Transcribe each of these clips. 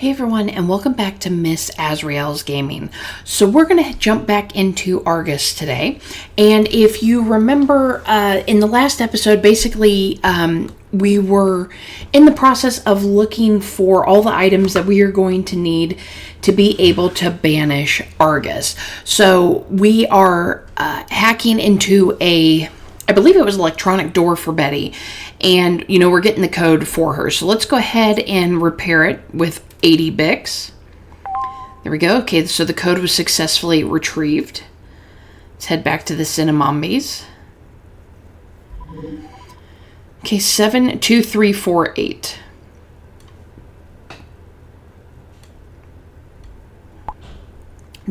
Hey everyone, and welcome back to Miss Azrael's Gaming. So we're going to jump back into Argus today, and if you remember in the last episode, basically we were in the process of looking for all the items that we are going to need to be able to banish Argus. So we are hacking into I believe it was an electronic door for Betty, and we're getting the code for her. So let's go ahead and repair it with 80 Bix. There we go. Okay, so the code was successfully retrieved. Let's head back to the Cinnamombies. Okay, 72348.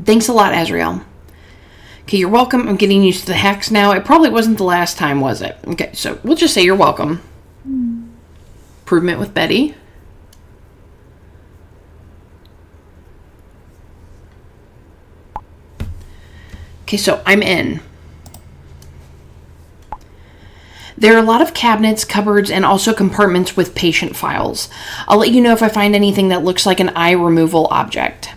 Thanks a lot, Azrael. Okay, you're welcome. I'm getting used to the hacks now. It probably wasn't the last time, was it? Okay, so we'll just say you're welcome. Improvement with Betty. Okay, so I'm in. There are a lot of cabinets, cupboards, and also compartments with patient files. I'll let you know if I find anything that looks like an eye removal object.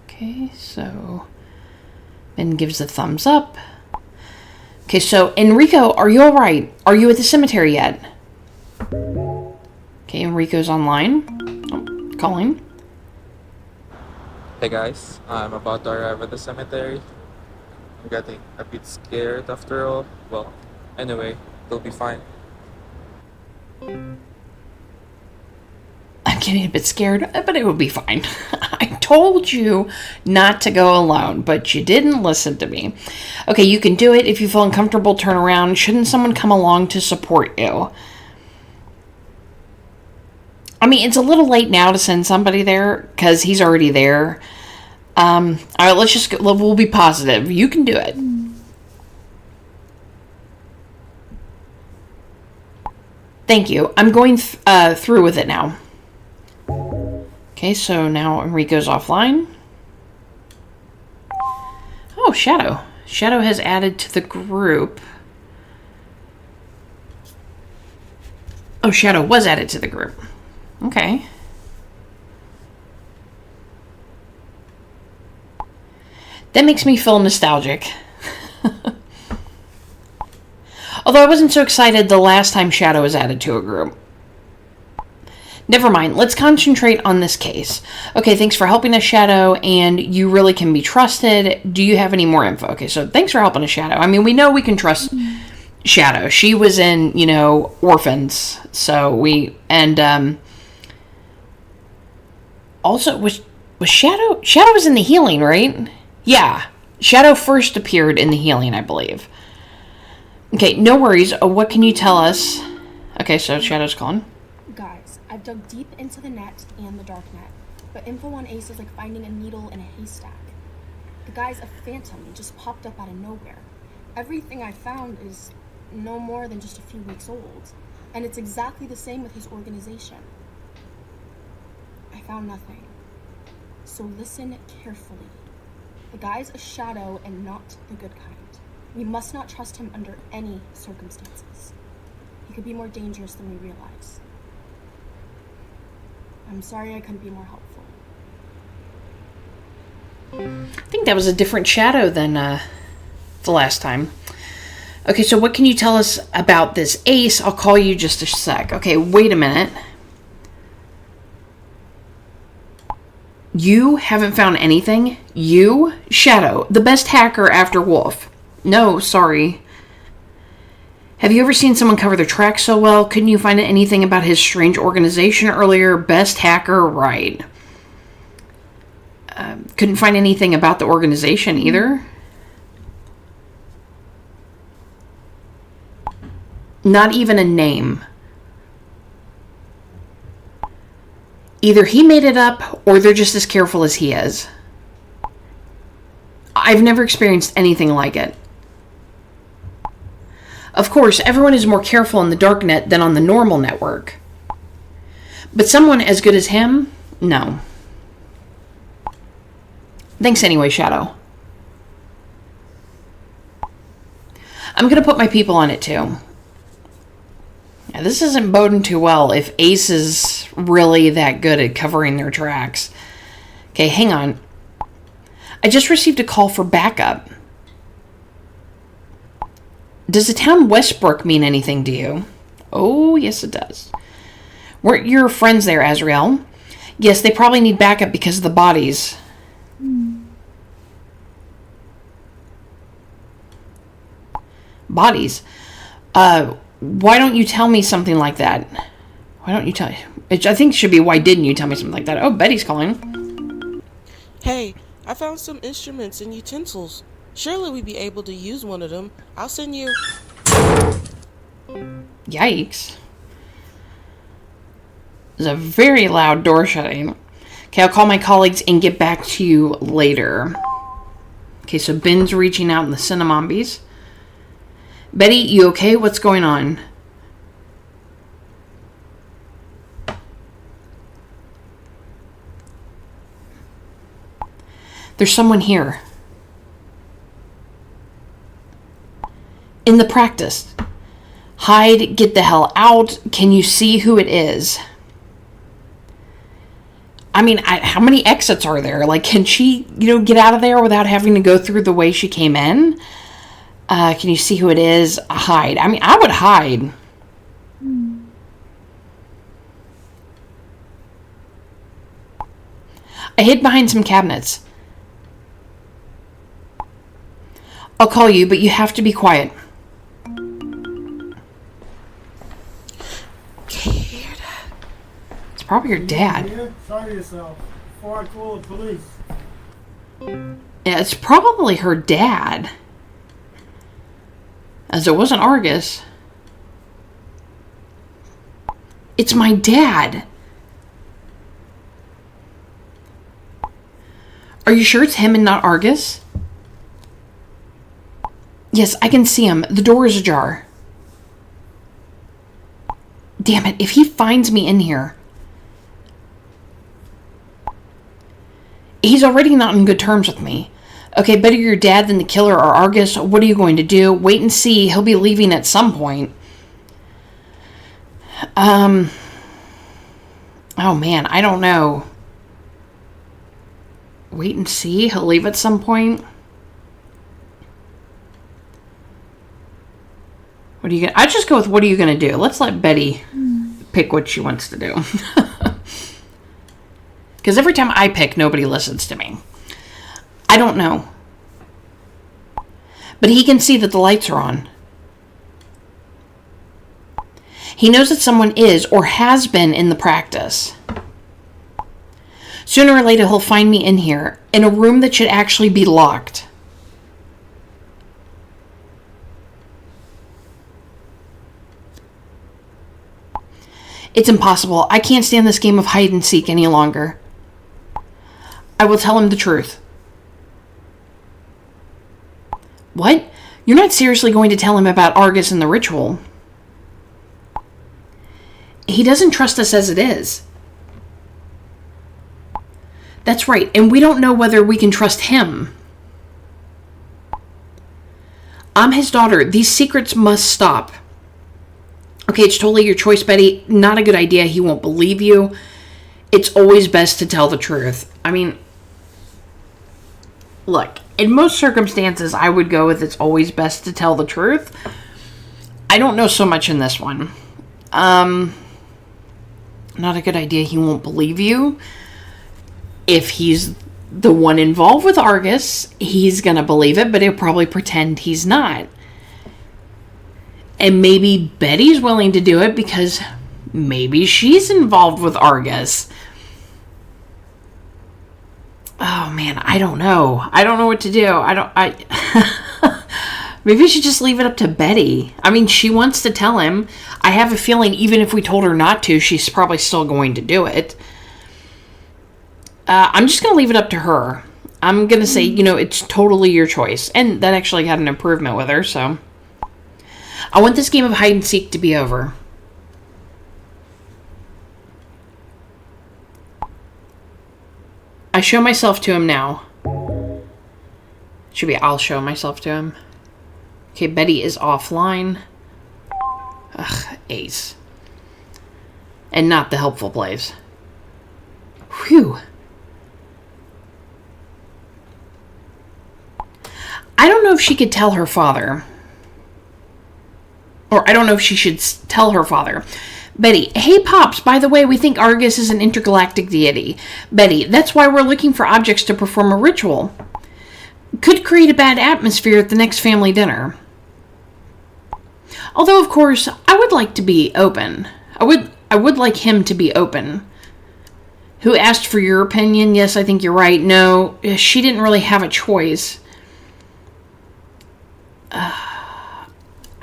Okay, so Ben gives a thumbs up. Okay, so Enrico, are you alright? Are you at the cemetery yet? Okay, Enrico's online. Oh, calling. Hey guys, I'm about to arrive at the cemetery. I'm getting a bit scared after all. Well, anyway, it'll be fine. I'm getting a bit scared, but it will be fine. I told you not to go alone, but you didn't listen to me. Okay, you can do it. If you feel uncomfortable, turn around. Shouldn't someone come along to support you? I mean, it's a little late now to send somebody there because he's already there. All right, let's just go. We'll be positive. You can do it. Thank you. I'm going through with it now. Okay, so now Enrico's offline. Oh, Shadow. Shadow has added to the group. Oh, Shadow was added to the group. Okay. That makes me feel nostalgic. Although I wasn't so excited the last time Shadow was added to a group. Never mind, let's concentrate on this case. Okay, thanks for helping us, Shadow, and you really can be trusted. Do you have any more info? Okay, so thanks for helping us, Shadow. I mean, we know we can trust Shadow. She was in, Orphans, so also, was Shadow? Shadow was in the healing, right? Yeah. Shadow first appeared in the healing, I believe. Okay, no worries. What can you tell us? Okay, so Shadow's calling. Guys, I've dug deep into the net and the dark net, but info on Ace is like finding a needle in a haystack. The guy's a phantom. He just popped up out of nowhere. Everything I found is no more than just a few weeks old, and it's exactly the same with his organization. I found nothing. So listen carefully. The guy's a shadow and not the good kind. We must not trust him under any circumstances. He could be more dangerous than we realize. I'm sorry I couldn't be more helpful. I think that was a different Shadow than the last time. Okay, so what can you tell us about this Ace? I'll call you just a sec. Okay, wait a minute. You haven't found anything? You? Shadow, the best hacker after Wolf. No, sorry. Have you ever seen someone cover their tracks so well? Couldn't you find anything about his strange organization earlier? Best hacker, right. Couldn't find anything about the organization either? Not even a name. Either he made it up, or they're just as careful as he is. I've never experienced anything like it. Of course, everyone is more careful in the darknet than on the normal network. But someone as good as him? No. Thanks anyway, Shadow. I'm going to put my people on it too. Yeah, this isn't boding too well if Ace is really that good at covering their tracks. Okay, hang on. I just received a call for backup. Does the town Westbrook mean anything to you? Oh, yes it does. Weren't your friends there, Azrael? Yes, they probably need backup because of the bodies. Bodies? Why don't you tell me something like that? Why don't you tell me? I think it should be, why didn't you tell me something like that? Oh, Betty's calling. Hey, I found some instruments and utensils. Surely we'd be able to use one of them. I'll send you... Yikes. There's a very loud door shutting. Okay, I'll call my colleagues and get back to you later. Okay, so Ben's reaching out in the Cinnamombies. Betty, you okay? What's going on? There's someone here. In the practice. Hide, get the hell out. Can you see who it is? I mean, how many exits are there? Like, can she, get out of there without having to go through the way she came in? Can you see who it is? Hide. I mean, I would hide. I hid behind some cabinets. I'll call you, but you have to be quiet. It's probably your dad. Try yourself before I call the police. Yeah, it's probably her dad. As it wasn't Argus. It's my dad. Are you sure it's him and not Argus? Yes, I can see him. The door is ajar. Damn it, if he finds me in here. He's already not on good terms with me. Okay, better your dad than the killer or Argus. What are you going to do? Wait and see. He'll be leaving at some point. Oh man, I don't know. Wait and see. He'll leave at some point. What are you gonna? I just go with what are you gonna do? Let's let Betty pick what she wants to do. Because every time I pick, nobody listens to me. I don't know. But he can see that the lights are on. He knows that someone is or has been in the practice. Sooner or later, he'll find me in here, in a room that should actually be locked. It's impossible. I can't stand this game of hide and seek any longer. I will tell him the truth. What? You're not seriously going to tell him about Argus and the ritual? He doesn't trust us as it is. That's right, and we don't know whether we can trust him. I'm his daughter. These secrets must stop. Okay, it's totally your choice, Betty. Not a good idea. He won't believe you. It's always best to tell the truth. I mean, look, in most circumstances, I would go with it's always best to tell the truth. I don't know so much in this one. Not a good idea. He won't believe you. If he's the one involved with Argus, he's going to believe it, but he'll probably pretend he's not. And maybe Betty's willing to do it because maybe she's involved with Argus. Oh man, I don't know. I don't know what to do. Maybe we should just leave it up to Betty. I mean, she wants to tell him. I have a feeling even if we told her not to, she's probably still going to do it. I'm just going to leave it up to her. I'm going to say, it's totally your choice. And that actually had an improvement with her, so. I want this game of hide and seek to be over. I show myself to him now. Should be I'll show myself to him. Okay, Betty is offline. Ugh, Ace. and not the helpful place. Whew. I don't know if she could tell her father. Or I don't know if she should tell her father. Betty, hey Pops, by the way, we think Argus is an intergalactic deity. Betty, that's why we're looking for objects to perform a ritual. Could create a bad atmosphere at the next family dinner. Although, of course, I would like to be open. I would like him to be open. Who asked for your opinion? Yes, I think you're right. No, she didn't really have a choice.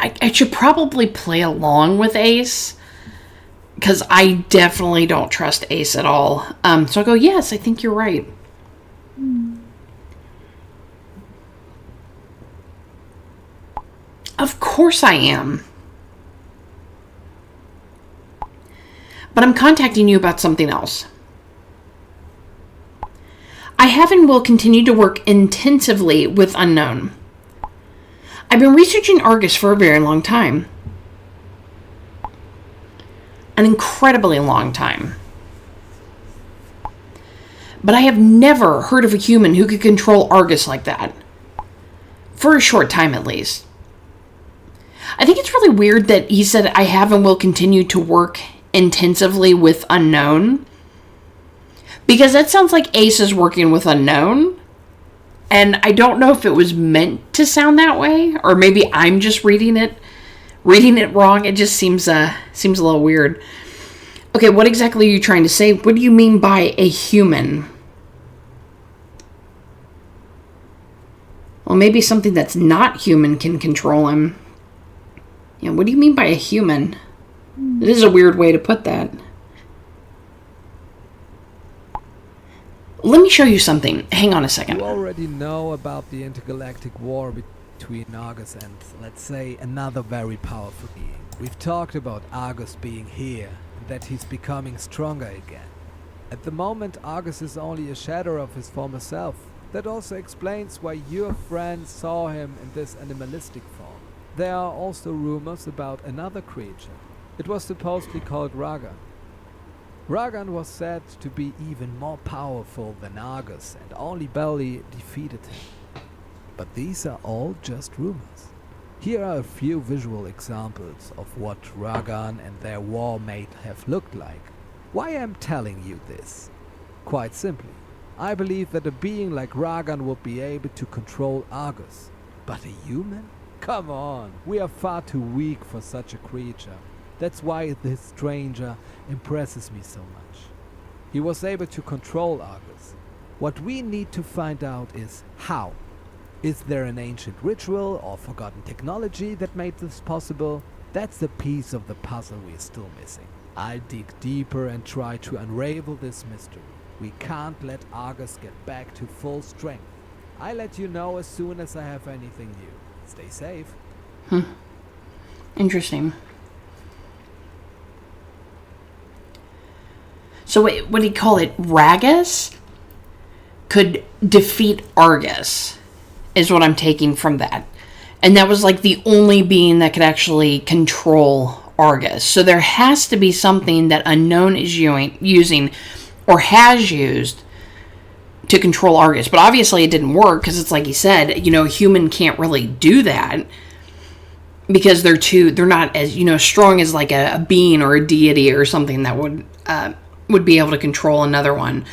I should probably play along with Ace, because I definitely don't trust Ace at all. So I'll go, yes, I think you're right. Of course I am. But I'm contacting you about something else. I have and will continue to work intensively with Unknown. I've been researching Argus for a very long time. An incredibly long time. But I have never heard of a human who could control Argus like that. For a short time, at least. I think it's really weird that he said, I have and will continue to work intensively with Unknown. Because that sounds like Ace is working with Unknown. And I don't know if it was meant to sound that way, or maybe I'm just reading it wrong. It just seems a little weird. Okay, what exactly are you trying to say? What do you mean by a human? Well, maybe something that's not human can control him. Yeah, what do you mean by a human? It is a weird way to put that. Let me show you something. Hang on a second. You already know about the intergalactic war between Argus and, let's say, another very powerful being. We've talked about Argus being here, and that he's becoming stronger again. At the moment, Argus is only a shadow of his former self. That also explains why your friend saw him in this animalistic form. There are also rumors about another creature. It was supposedly called Ragan. Ragan was said to be even more powerful than Argus and only barely defeated him. But these are all just rumors. Here are a few visual examples of what Ragan and their war may have looked like. Why am I telling you this? Quite simply, I believe that a being like Ragan would be able to control Argus. But a human? Come on, we are far too weak for such a creature. That's why this stranger impresses me so much. He was able to control Argus. What we need to find out is how. Is there an ancient ritual or forgotten technology that made this possible? That's the piece of the puzzle we're still missing. I'll dig deeper and try to unravel this mystery. We can't let Argus get back to full strength. I'll let you know as soon as I have anything new. Stay safe. Interesting. So wait, what do you call it? Ragus could defeat Argus, is what I'm taking from that. And that was like the only being that could actually control Argus. So there has to be something that Unknown is using or has used to control Argus. But obviously it didn't work because it's like he said, a human can't really do that because they're not as, strong as like a being or a deity or something that would be able to control another one.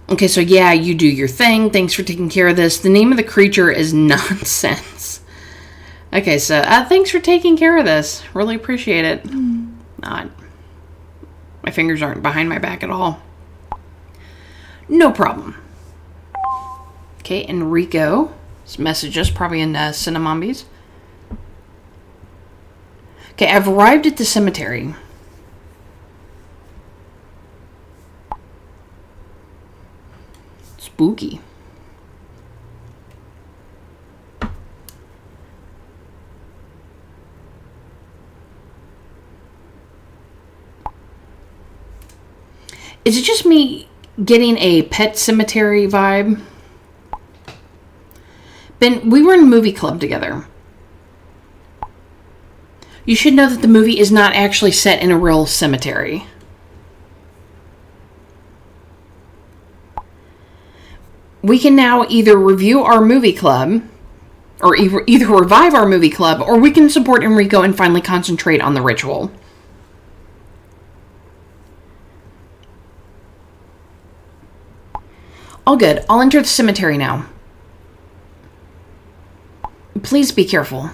Okay, so yeah, you do your thing. Thanks for taking care of this. The name of the creature is Nonsense. Okay, so thanks for taking care of this. Really appreciate it. Not. My fingers aren't behind my back at all. No problem. Okay, Enrico. This message is probably in Cinnamombies. Okay, I've arrived at the cemetery. Spooky. Is it just me getting a Pet Cemetery vibe? Ben, we were in a movie club together. You should know that the movie is not actually set in a real cemetery. we can now either review our movie club, or either revive our movie club, or we can support Enrico and finally concentrate on the ritual. All good. I'll enter the cemetery now. Please be careful.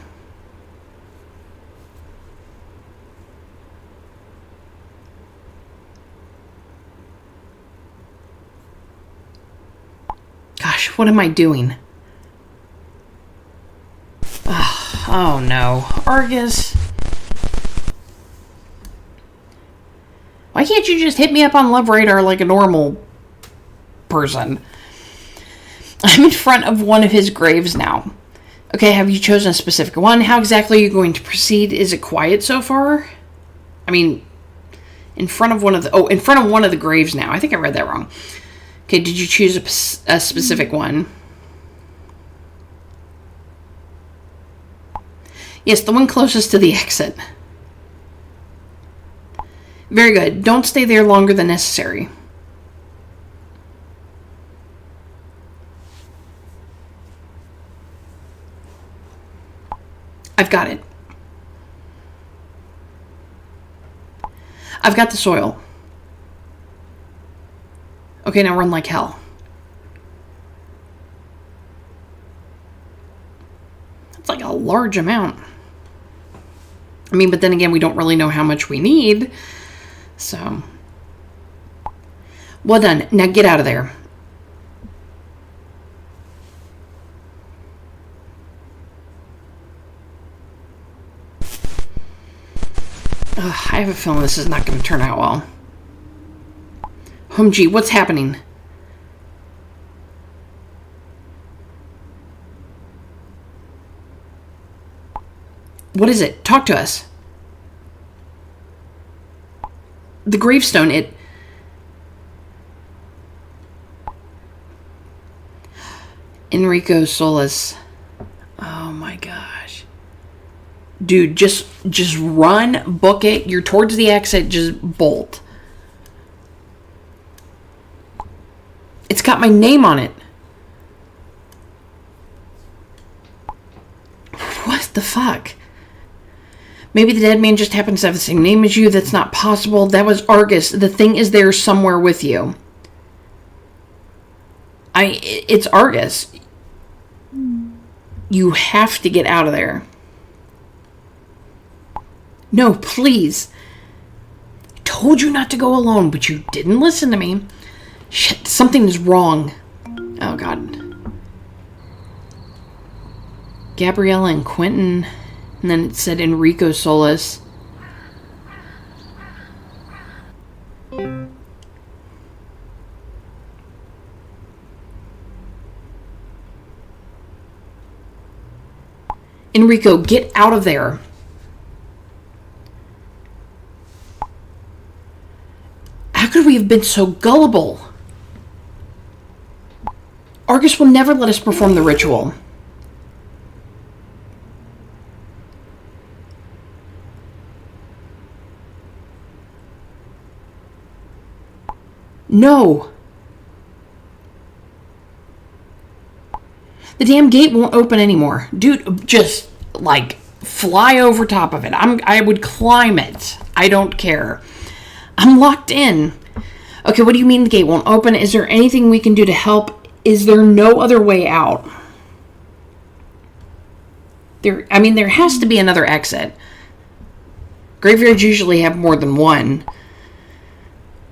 Gosh, what am I doing? Oh no. Argus. Why can't you just hit me up on Love Radar like a normal person? I'm in front of one of his graves now. Okay, have you chosen a specific one? How exactly are you going to proceed? Is it quiet so far? I mean, in front of one of the graves now. I think I read that wrong. Okay, did you choose a specific one? Yes, the one closest to the exit. Very good. Don't stay there longer than necessary. I've got it. I've got the soil. Okay, now run like hell. That's like a large amount. I mean, but then again, we don't really know how much we need. So. Well done. Now get out of there. I have a feeling this is not going to turn out well. Homji, what's happening? What is it? Talk to us. The gravestone, it... Enrico Solis. Oh my gosh. Dude, just run, book it. You're towards the exit, just bolt. It's got my name on it. What the fuck? Maybe the dead man just happens to have the same name as you. That's not possible. That was Argus. The thing is there somewhere with you. It's Argus. You have to get out of there. No, please. I told you not to go alone, but you didn't listen to me. Shit, something is wrong. Oh, God. Gabriella and Quentin. And then it said Enrico Solis. Enrico, get out of there. How could we have been so gullible? Argus will never let us perform the ritual. No. The damn gate won't open anymore. Dude, just, like, fly over top of it. I would climb it. I don't care. I'm locked in. Okay, what do you mean the gate won't open? Is there anything we can do to help? Is there no other way out? There has to be another exit. Graveyards usually have more than one.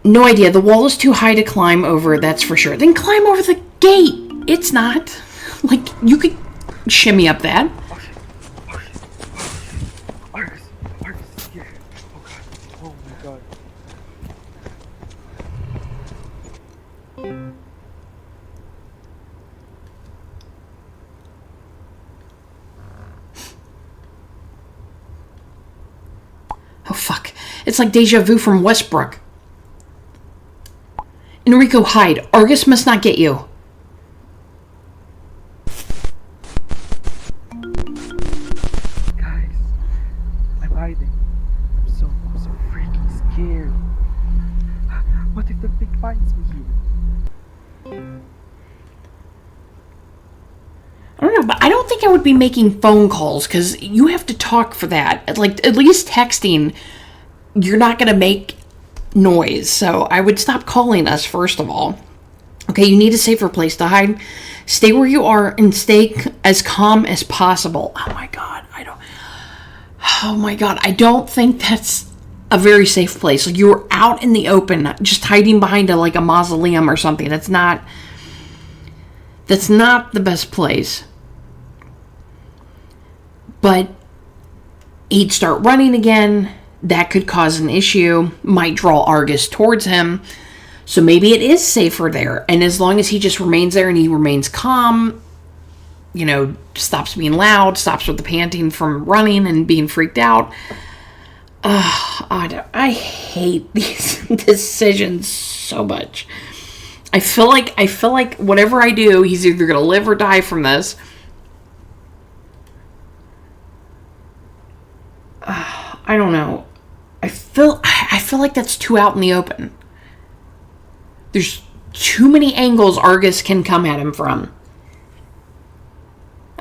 No idea. The wall is too high to climb over, that's for sure. Then climb over the gate. It's not. Like, you could shimmy up that. Argus, yeah. Oh my god. Oh, fuck. It's like deja vu from Westbrook. Enrico, hide. Argus must not get you. Guys, I'm hiding. I'm so freaking scared. What if the thing finds me here? like I would be making phone calls because you have to talk for that. Like, at least texting, you're not going to make noise. So I would stop calling us, first of all. Okay, you need a safer place to hide. Stay where you are and stay as calm as possible. Oh my God, I don't think that's a very safe place. Like, you were out in the open, just hiding behind a mausoleum or something. That's not the best place. But he'd start running again. That could cause an issue. Might draw Argus towards him. So maybe it is safer there. And as long as he just remains there and he remains calm, stops being loud, stops with the panting from running and being freaked out. I hate these decisions so much. I feel like whatever I do, he's either going to live or die from this. I don't know. I feel like that's too out in the open. There's too many angles Argus can come at him from.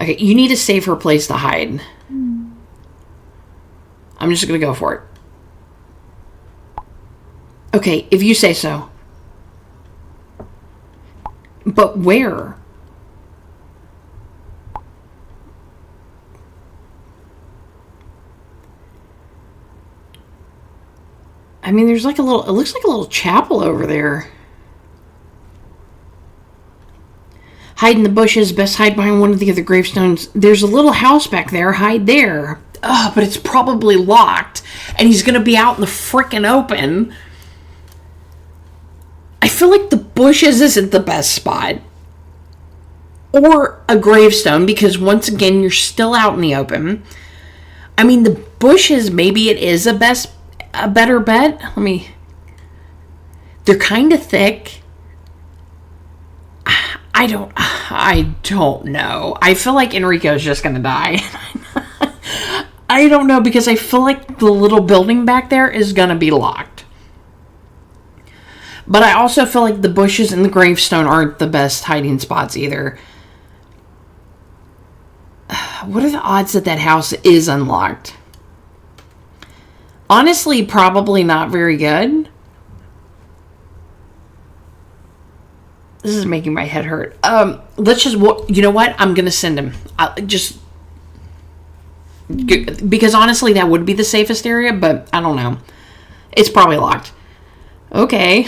Okay, you need a safer place to hide. I'm just going to go for it. Okay, if you say so. But where? I mean, there's it looks like a little chapel over there. Hide in the bushes, best hide behind one of the other gravestones. There's a little house back there, hide there. But it's probably locked, and he's going to be out in the frickin' open. I feel like the bushes isn't the best spot. Or a gravestone, because once again, you're still out in the open. I mean, the bushes, maybe it is a better bet. They're kind of thick. I don't know. I feel like Enrico's just going to die. I don't know, because I feel like the little building back there is going to be locked. But I also feel like the bushes and the gravestone aren't the best hiding spots either. What are the odds that house is unlocked? Honestly, probably not very good. This is making my head hurt. Let's just, you know what? I'm going to send him. Because honestly, that would be the safest area, but I don't know. It's probably locked. Okay.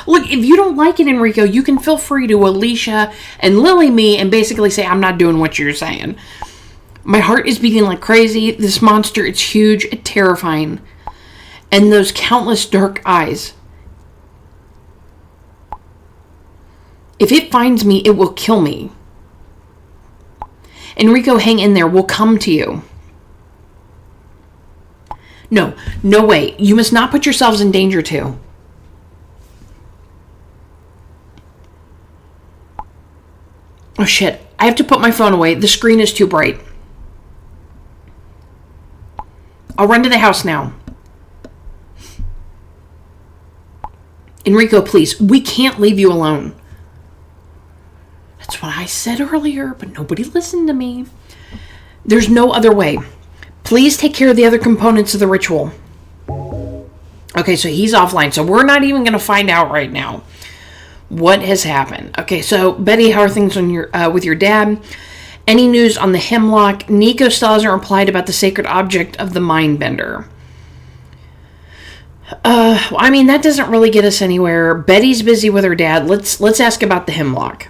Look, if you don't like it, Enrico, you can feel free to Alicia and Lily me and basically say, I'm not doing what you're saying. My heart is beating like crazy. This monster, it's huge, it's terrifying. And those countless dark eyes. If it finds me, it will kill me. Enrico, hang in there. We'll come to you. No way. You must not put yourselves in danger too. Oh shit. I have to put my phone away. The screen is too bright. I'll run to the house now. Enrico, please. We can't leave you alone. That's what I said earlier, but nobody listened to me. There's no other way. Please take care of the other components of the ritual. Okay, so he's offline, so we're not even going to find out right now what has happened. Okay, so Betty, how are things on with your dad? Any news on the hemlock? Nico still hasn't replied about the sacred object of the Mindbender. I mean, that doesn't really get us anywhere. Betty's busy with her dad. Let's ask about the hemlock.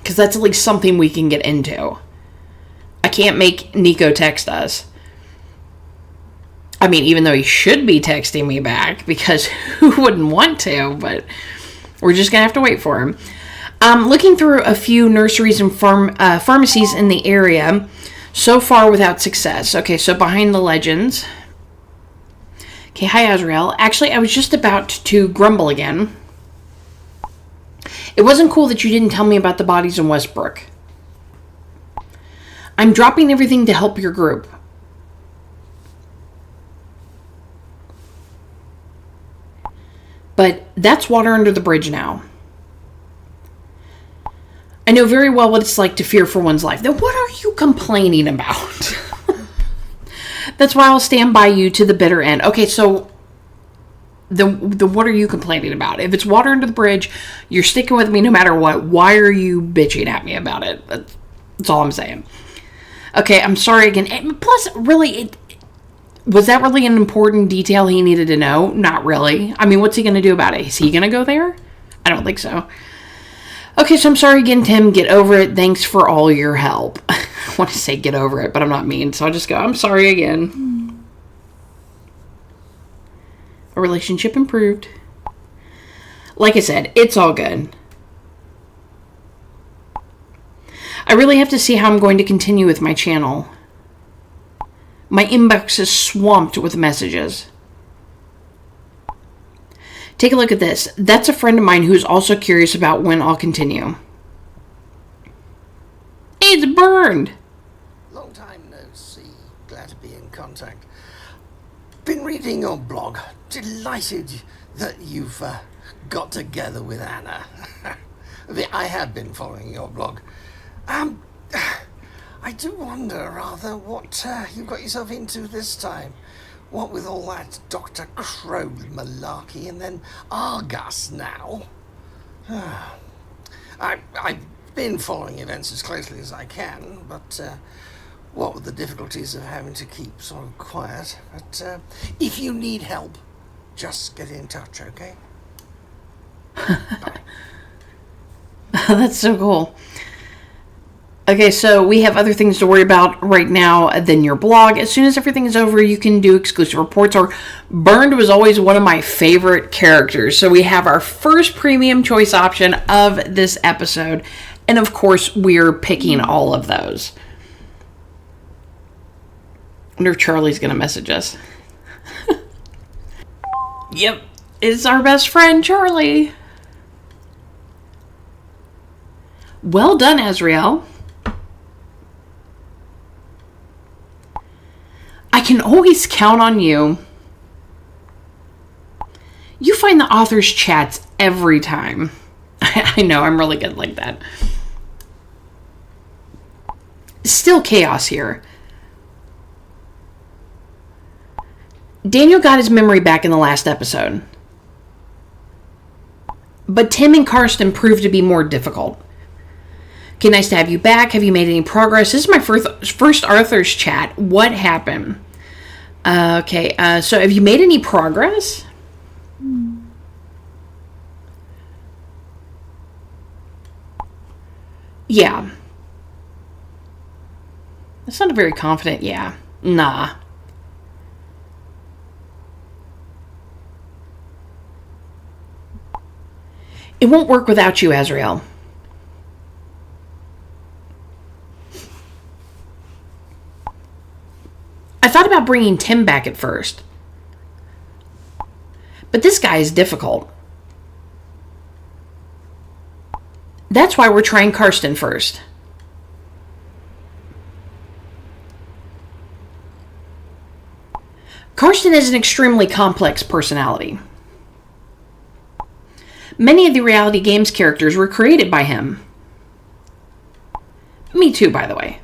Because that's at least something we can get into. I can't make Nico text us. I mean, even though he should be texting me back, because who wouldn't want to, but we're just going to have to wait for him. Looking through a few nurseries and pharmacies in the area, so far without success. Okay, so behind the legends. Okay, hi Azrael. Actually, I was just about to grumble again. It wasn't cool that you didn't tell me about the bodies in Westbrook. I'm dropping everything to help your group. But that's water under the bridge now. I know very well what it's like to fear for one's life. Then what are you complaining about? That's why I'll stand by you to the bitter end. Okay, so the what are you complaining about? If it's water under the bridge, you're sticking with me no matter what. Why are you bitching at me about it? That's all I'm saying. Okay, I'm sorry again. And plus, really, was that really an important detail he needed to know? Not really. I mean, what's he going to do about it? Is he going to go there? I don't think so. Okay, so I'm sorry again, Tim. Get over it. Thanks for all your help. I want to say get over it, but I'm not mean, so I'll just go, I'm sorry again. Our relationship improved. Like I said, it's all good. I really have to see how I'm going to continue with my channel. My inbox is swamped with messages. Take a look at this. That's a friend of mine who's also curious about when I'll continue. It's Burned. Long time no see. Glad to be in contact. Been reading your blog. Delighted that you've got together with Anna. I have been following your blog. I do wonder rather what you got yourself into this time. What with all that Dr. Crow malarkey and then Argus now. I've been following events as closely as I can, but what with the difficulties of having to keep sort of quiet. But if you need help, just get in touch, okay? Bye. That's so cool. Okay, so we have other things to worry about right now than your blog. As soon as everything is over, you can do exclusive reports. Or Burned was always one of my favorite characters. So we have our first premium choice option of this episode. And of course, we're picking all of those. I wonder if Charlie's going to message us. Yep, it's our best friend, Charlie. Well done, Azrael. I can always count on you. You find the author's chats every time. I know, I'm really good like that. Still chaos here. Daniel got his memory back in the last episode. But Tim and Karsten proved to be more difficult. Okay, nice to have you back. Have you made any progress? This is my first Arthur's chat. What happened? Okay, so have you made any progress? Yeah. That's not a very confident yeah. Nah. It won't work without you, Azrael. I thought about bringing Tim back at first. But this guy is difficult. That's why we're trying Karsten first. Karsten is an extremely complex personality. Many of the reality games characters were created by him. Me too, by the way.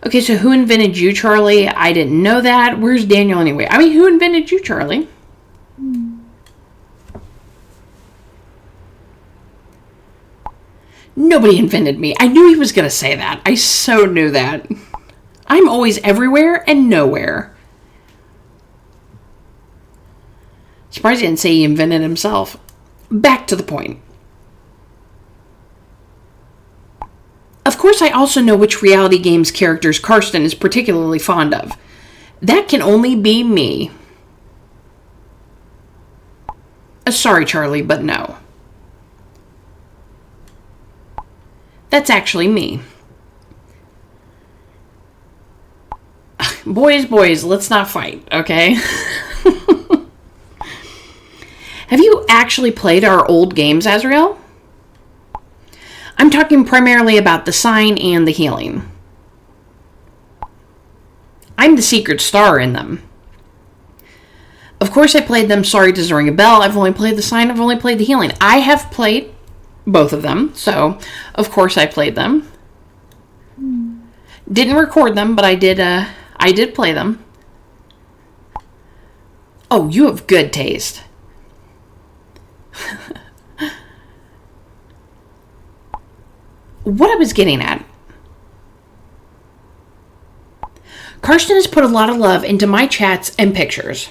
Okay, so who invented you, Charlie? I didn't know that. Where's Daniel anyway? I mean, who invented you, Charlie? Nobody invented me. I knew he was going to say that. I so knew that. I'm always everywhere and nowhere. Surprised he didn't say he invented himself. Back to the point. Of course, I also know which reality games characters Karsten is particularly fond of. That can only be me. Sorry, Charlie, but no. That's actually me. Boys, let's not fight, okay? Have you actually played our old games, Azrael? I'm talking primarily about the sign and the healing. I'm the secret star in them. Of course I played them. Sorry, does it ring a bell? I've only played the sign. I've only played the healing. I have played both of them. So, of course, I played them. Didn't record them, but I did play them. Oh, you have good taste. What I was getting at. Karsten has put a lot of love into my chats and pictures.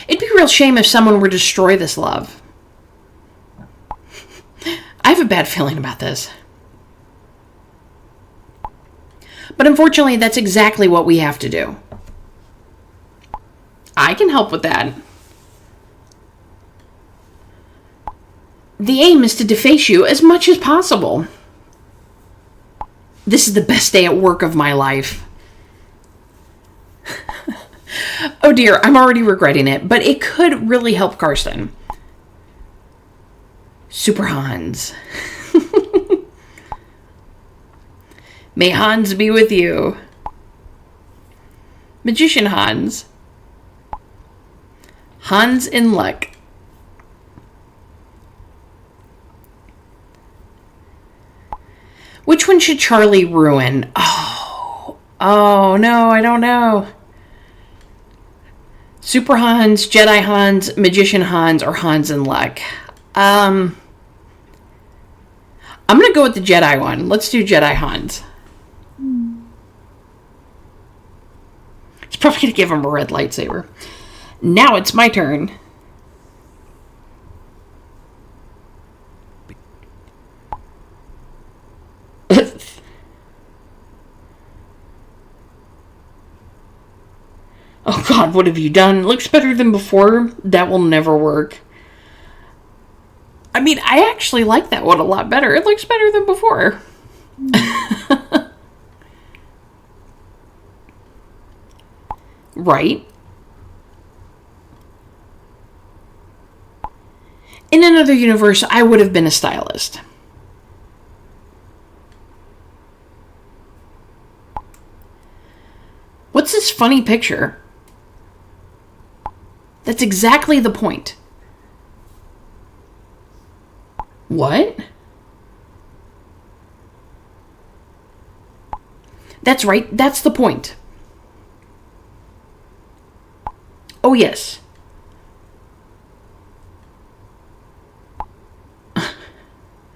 It'd be a real shame if someone were to destroy this love. I have a bad feeling about this. But unfortunately, that's exactly what we have to do. I can help with that. The aim is to deface you as much as possible. This is the best day at work of my life. Oh dear, I'm already regretting it, but it could really help Karsten. Super Hans. May Hans be with you. Magician Hans. Hans in luck. Which one should Charlie ruin? Oh no, I don't know. Super Hans, Jedi Hans, Magician Hans, or Hans in luck. I'm gonna go with the Jedi one. Let's do Jedi Hans. It's probably gonna give him a red lightsaber. Now it's my turn. Oh God, what have you done? Looks better than before. That will never work. I mean, I actually like that one a lot better. It looks better than before. Right? In another universe, I would have been a stylist. What's this funny picture? That's exactly the point. What? That's right, that's the point. Oh, yes.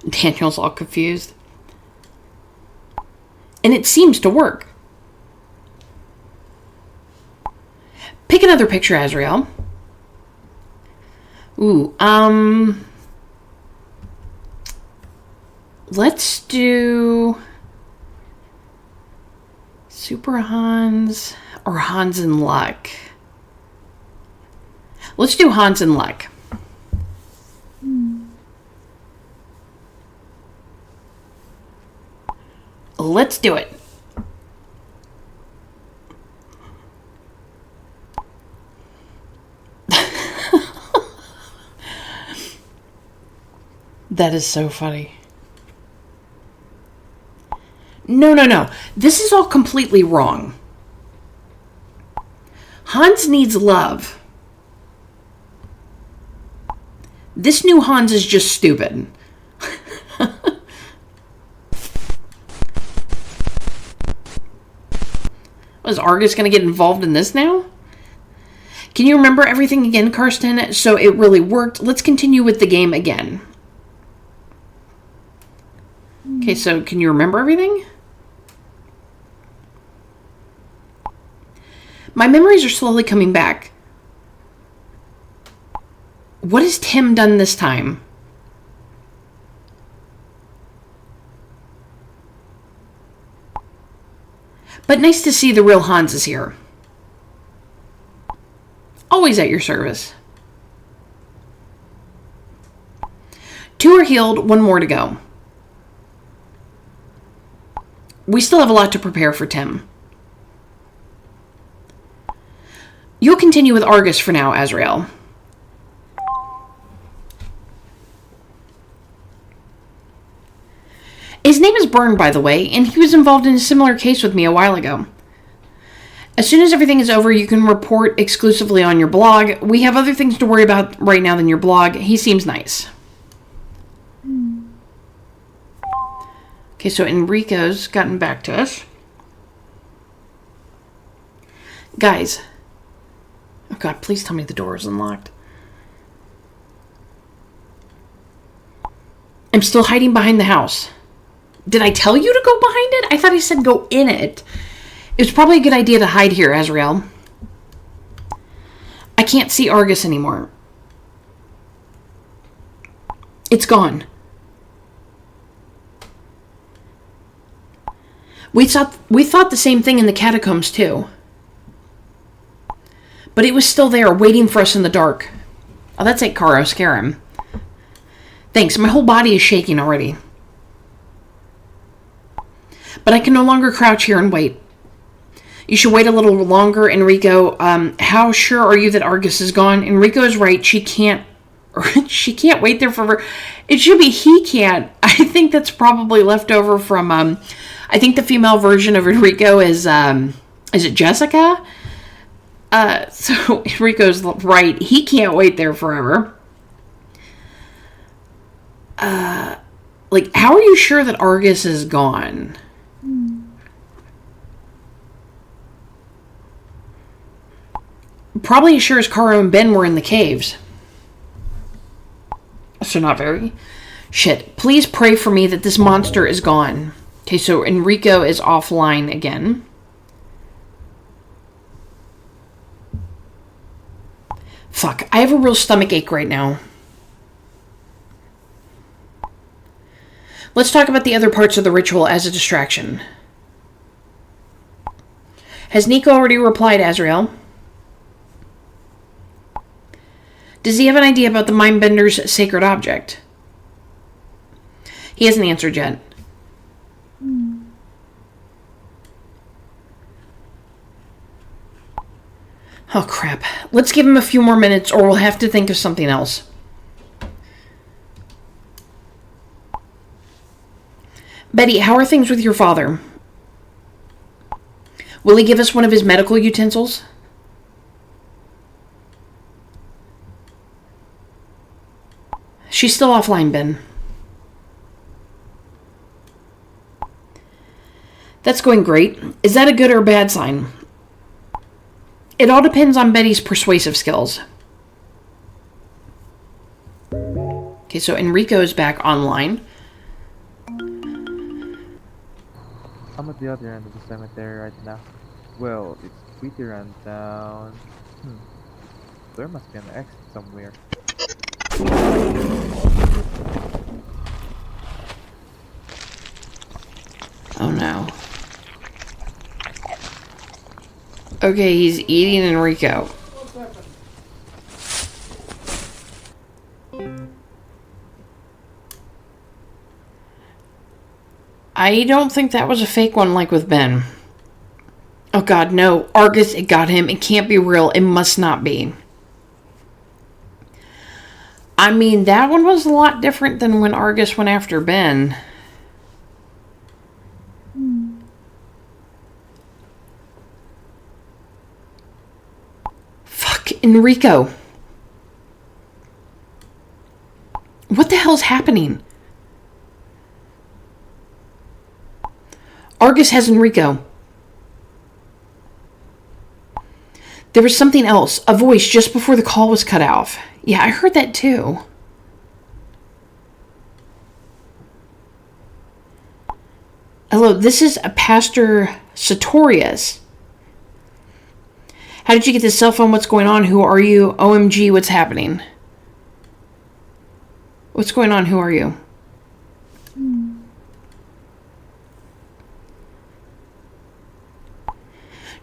Daniel's all confused. And it seems to work. Pick another picture, Azrael. Ooh, let's do Super Hans or Hans in luck. Let's do Hans in luck. Let's do it. That is so funny. No. This is all completely wrong. Hans needs love. This new Hans is just stupid. Was Argus going to get involved in this now? Can you remember everything again, Karsten? So it really worked. Let's continue with the game again. Okay, so can you remember everything? My memories are slowly coming back. What has Tim done this time? But nice to see the real Hans is here. Always at your service. 2 are healed, 1 more to go. We still have a lot to prepare for Tim. You'll continue with Argus for now, Azrael. His name is Byrne, by the way, and he was involved in a similar case with me a while ago. As soon as everything is over, you can report exclusively on your blog. We have other things to worry about right now than your blog. He seems nice. Okay, so Enrico's gotten back to us. Guys. Oh God, please tell me the door is unlocked. I'm still hiding behind the house. Did I tell you to go behind it? I thought I said go in it. It was probably a good idea to hide here, Azrael. I can't see Argus anymore. It's gone. We thought the same thing in the catacombs too. But it was still there, waiting for us in the dark. Oh, that's it, Caro. Scare him. Thanks, my whole body is shaking already. But I can no longer crouch here and wait. You should wait a little longer, Enrico. How sure are you that Argus is gone? Enrico is right. She can't wait there forever. It should be he can't. I think that's probably left over from, I think the female version of Enrico is it Jessica? So Enrico's right. He can't wait there forever. Like, how are you sure that Argus is gone? Probably as sure as Caro and Ben were in the caves. So not very. Shit. Please pray for me that this monster is gone. Okay, so Enrico is offline again. Fuck. I have a real stomach ache right now. Let's talk about the other parts of the ritual as a distraction. Has Nico already replied, Azrael? Does he have an idea about the Mindbender's sacred object? He hasn't answered yet. Oh, crap. Let's give him a few more minutes or we'll have to think of something else. Betty, how are things with your father? Will he give us one of his medical utensils? She's still offline, Ben. That's going great. Is that a good or bad sign? It all depends on Betty's persuasive skills. Okay, so Enrico is back online. I'm at the other end of the cemetery right now. Well, it's pretty run down. There must be an exit somewhere. Oh no. Okay, he's eating Enrico. I don't think that was a fake one like with Ben. Oh God, no. Argus, it got him. It can't be real. It must not be. I mean, that one was a lot different than when Argus went after Ben. Fuck, Enrico. What the hell's happening? Argus has Enrico. There was something else. A voice just before the call was cut off. Yeah, I heard that too. Hello, this is a Pastor Sartorius. How did you get this cell phone? What's going on? Who are you? OMG, what's happening? What's going on? Who are you?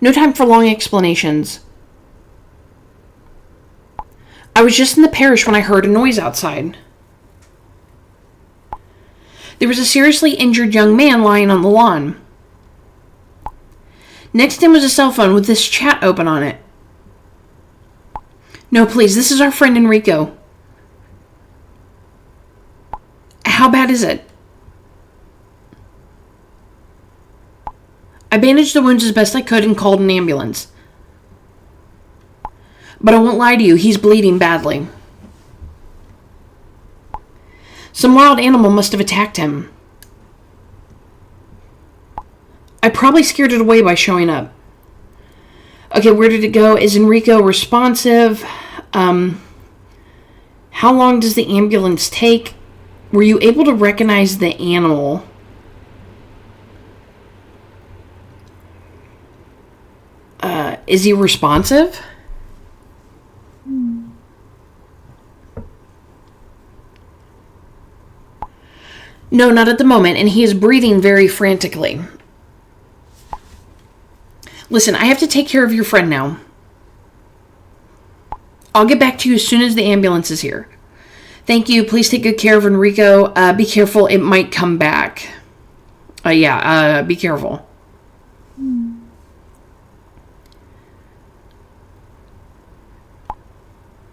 No time for long explanations. I was just in the parish when I heard a noise outside. There was a seriously injured young man lying on the lawn. Next to him was a cell phone with this chat open on it. No, please, this is our friend Enrico. How bad is it? I bandaged the wounds as best I could and called an ambulance. But I won't lie to you, he's bleeding badly. Some wild animal must have attacked him. I probably scared it away by showing up. Okay, where did it go? Is Enrico responsive? How long does the ambulance take? Were you able to recognize the animal? Is he responsive? No, not at the moment, and he is breathing very frantically. Listen, I have to take care of your friend now. I'll get back to you as soon as the ambulance is here. Thank you. Please take good care of Enrico. Be careful. It might come back. Be careful.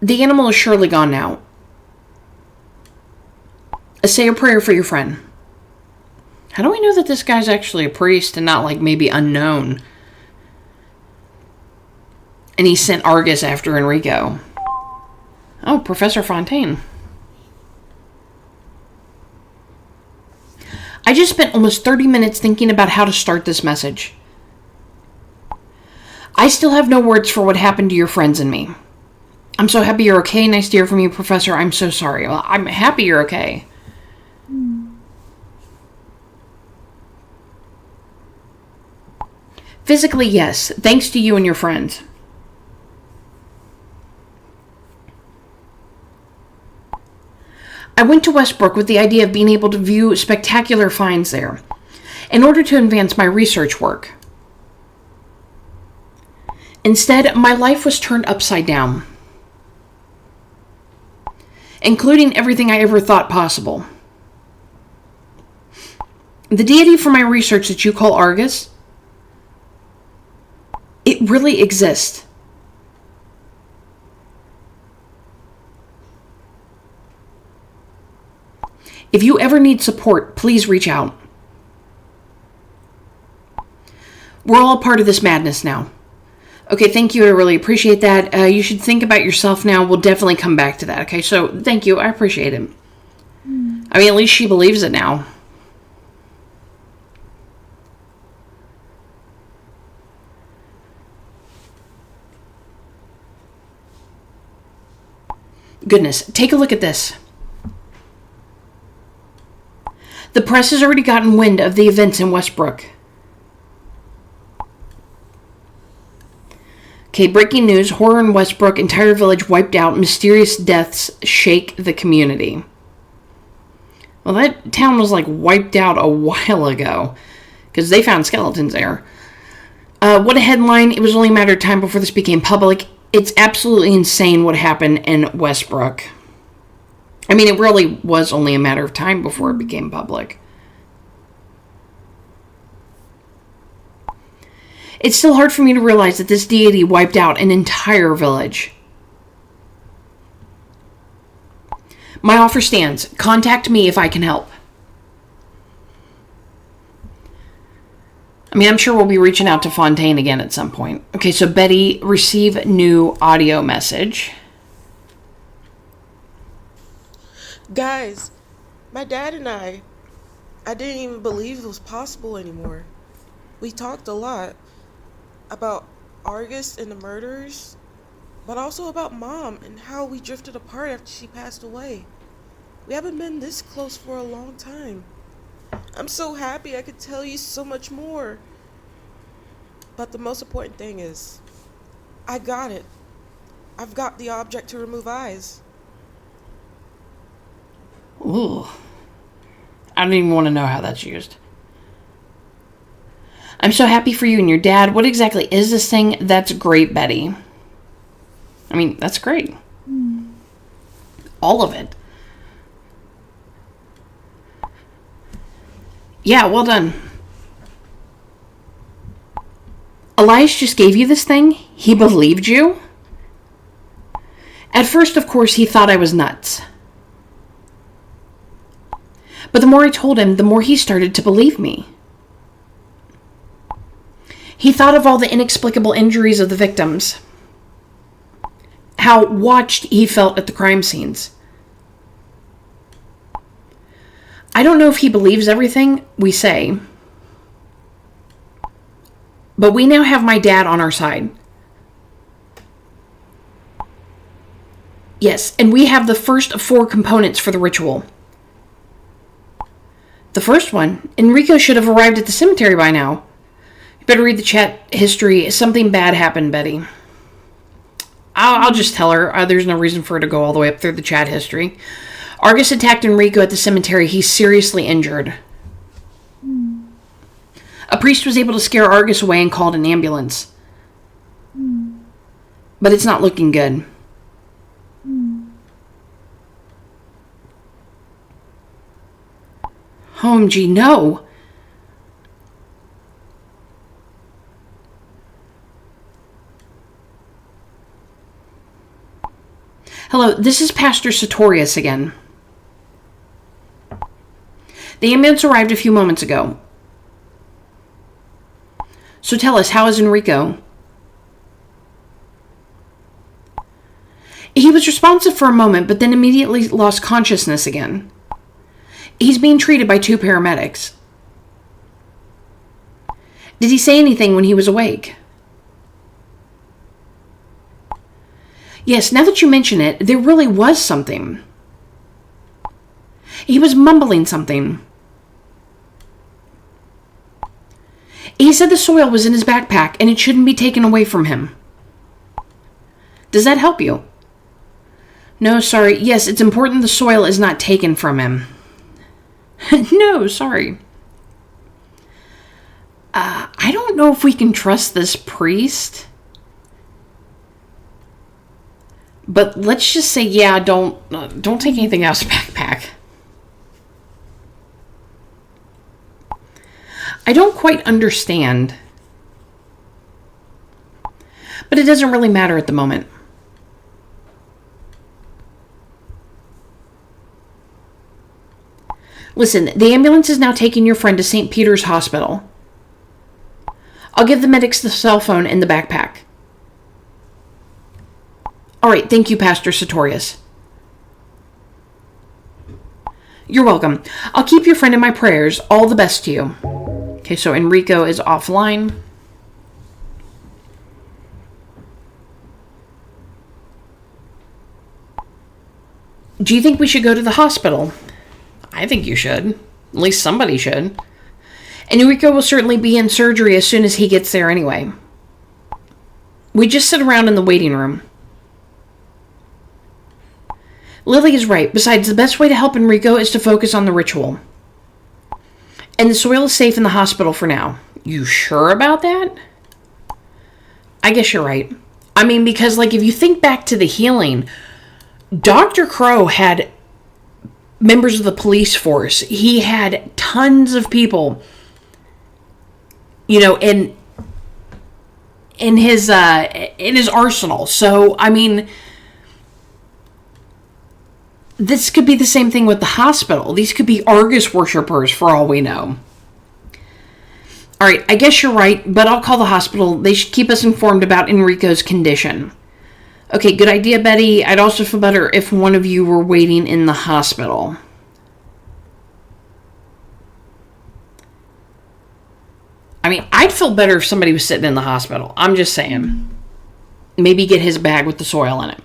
The animal is surely gone now. Say a prayer for your friend. How do we know that this guy's actually a priest and not like maybe unknown? And he sent Argus after Enrico. Oh, Professor Fontaine. I just spent almost 30 minutes thinking about how to start this message. I still have no words for what happened to your friends and me. I'm so happy you're okay. Nice to hear from you, Professor. I'm so sorry. Well, I'm happy you're okay. Physically, yes. Thanks to you and your friends. I went to Westbrook with the idea of being able to view spectacular finds there, in order to advance my research work. Instead, my life was turned upside down, including everything I ever thought possible. The deity for my research that you call Argus, it really exists. If you ever need support, please reach out. We're all part of this madness now. Okay, thank you. I really appreciate that. You should think about yourself now. We'll definitely come back to that. Okay, so thank you. I appreciate it. I mean, at least she believes it now. Goodness, take a look at this. The press has already gotten wind of the events in Westbrook. Okay, breaking news. Horror in Westbrook. Entire village wiped out. Mysterious deaths shake the community. Well, that town was like wiped out a while ago, because they found skeletons there. What a headline. It was only a matter of time before this became public. It's absolutely insane what happened in Westbrook. I mean, it really was only a matter of time before it became public. It's still hard for me to realize that this deity wiped out an entire village. My offer stands. Contact me if I can help. I mean, I'm sure we'll be reaching out to Fontaine again at some point. Okay, so Betty, receive new audio message. Guys, my dad and I didn't even believe it was possible anymore. We talked a lot about Argus and the murders, but also about Mom and how we drifted apart after she passed away. We haven't been this close for a long time. I'm so happy I could tell you so much more. But the most important thing is, I got it. I've got the object to remove eyes. Ooh. I don't even want to know how that's used. I'm so happy for you and your dad. What exactly is this thing? That's great, Betty. I mean, that's great. All of it. Yeah, well done. Elias just gave you this thing? He believed you? At first, of course, he thought I was nuts. But the more I told him, the more he started to believe me. He thought of all the inexplicable injuries of the victims. How watched he felt at the crime scenes. I don't know if he believes everything we say. But we now have my dad on our side. Yes, and we have the first of 4 components for the ritual. The first one, Enrico should have arrived at the cemetery by now. You better read the chat history. Something bad happened, Betty. I'll just tell her. There's no reason for her to go all the way up through the chat history. Argus attacked Enrico at the cemetery. He's seriously injured. A priest was able to scare Argus away and called an ambulance. But it's not looking good. OMG, no. Hello, this is Pastor Sartorius again. The ambulance arrived a few moments ago. So tell us, how is Enrico? He was responsive for a moment, but then immediately lost consciousness again. He's being treated by 2 paramedics. Did he say anything when he was awake? Yes, now that you mention it, there really was something. He was mumbling something. He said the soil was in his backpack and it shouldn't be taken away from him. Does that help you? No, sorry. Yes, it's important the soil is not taken from him. No, sorry. I don't know if we can trust this priest. But let's just say, yeah, don't take anything out of his backpack. I don't quite understand. But it doesn't really matter at the moment. Listen, the ambulance is now taking your friend to St. Peter's Hospital. I'll give the medics the cell phone and the backpack. All right, thank you, Pastor Sartorius. You're welcome. I'll keep your friend in my prayers. All the best to you. Okay, so Enrico is offline. Do you think we should go to the hospital? I think you should. At least somebody should. And Enrico will certainly be in surgery as soon as he gets there anyway. We just sit around in the waiting room. Lily is right. Besides, the best way to help Enrico is to focus on the ritual. And the soil is safe in the hospital for now. You sure about that? I guess you're right. I mean, because, like, if you think back to the healing, Dr. Crow had members of the police force. He had tons of people, you know, in his arsenal. So, I mean, this could be the same thing with the hospital. These could be Argus worshippers for all we know. All right, I guess you're right, but I'll call the hospital. They should keep us informed about Enrico's condition. Okay, good idea, Betty. I'd also feel better if one of you were waiting in the hospital. I mean, I'd feel better if somebody was sitting in the hospital. I'm just saying. Maybe get his bag with the soil in it.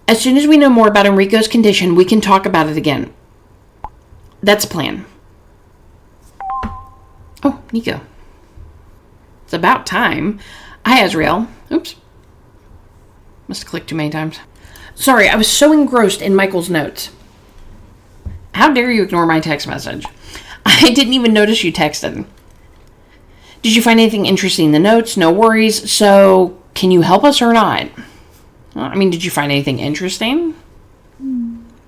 As soon as we know more about Enrico's condition, we can talk about it again. That's a plan. Oh, Nico. It's about time. Hi, Azrael. Oops. Must have clicked too many times. Sorry, I was so engrossed in Michael's notes. How dare you ignore my text message? I didn't even notice you texted. Did you find anything interesting in the notes? No worries. So, can you help us or not? Well, I mean, did you find anything interesting?